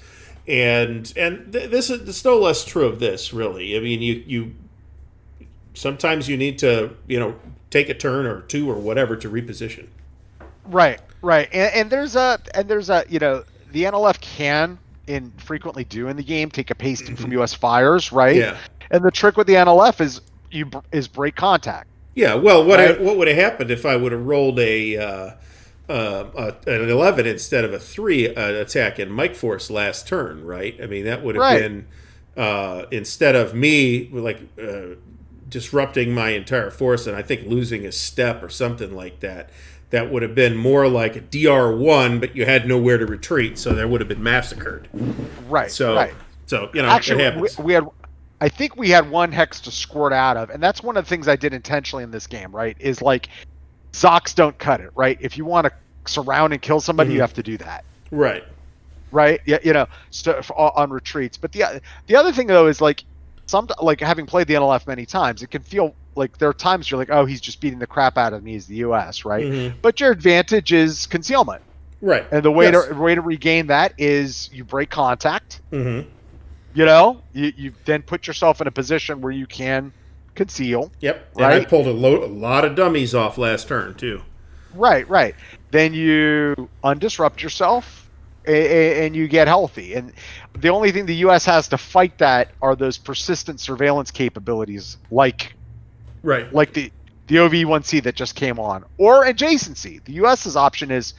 and this is no less true of this. Really, I mean, you sometimes you need to take a turn or two or whatever to reposition. Right, and there's a the NLF can frequently do in the game take a pasting from U.S. fires, right? Yeah. And the trick with the NLF is break contact. Yeah. Well, what would have happened if I would have rolled an 11 instead of a 3 attack in Mike Force last turn, right? I mean, that would have been instead of me disrupting my entire force and I think losing a step or something like that. That would have been more like a DR1, but you had nowhere to retreat, so there would have been massacred. Right. So actually, it happens. I think we had one hex to squirt out of, and that's one of the things I did intentionally in this game. Right, is like Zocs don't cut it. Right, if you want to surround and kill somebody, you have to do that. Right. Yeah, so on retreats. But the other thing though is like having played the NLF many times, it can feel like there are times you're like, oh, he's just beating the crap out of me as the U.S., right? Mm-hmm. But your advantage is concealment. Right. And the way to regain that is you break contact. Mm-hmm. You then put yourself in a position where you can conceal. Yep. Right? And I pulled a lot of dummies off last turn, too. Right. Then you undisrupt yourself and you get healthy. And the only thing the U.S. has to fight that are those persistent surveillance capabilities like the OV1C that just came on, or adjacency. The U.S.'s option is,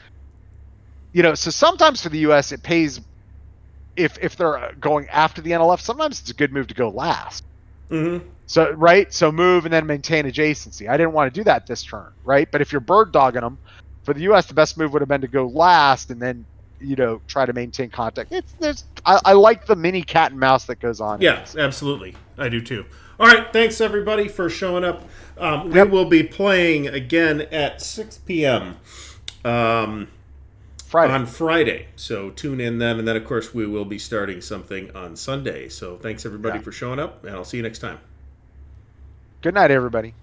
so sometimes for the U.S. it pays if they're going after the NLF. Sometimes it's a good move to go last. Mm-hmm. So move and then maintain adjacency. I didn't want to do that this turn, right? But if you're bird dogging them, for the U.S. the best move would have been to go last and then try to maintain contact. I like the mini cat and mouse that goes on. Yeah, absolutely. I do too. All right, thanks everybody for showing up. We will be playing again at 6 p.m. On Friday. So tune in then, and then of course we will be starting something on Sunday. So thanks everybody for showing up, and I'll see you next time. Good night, everybody.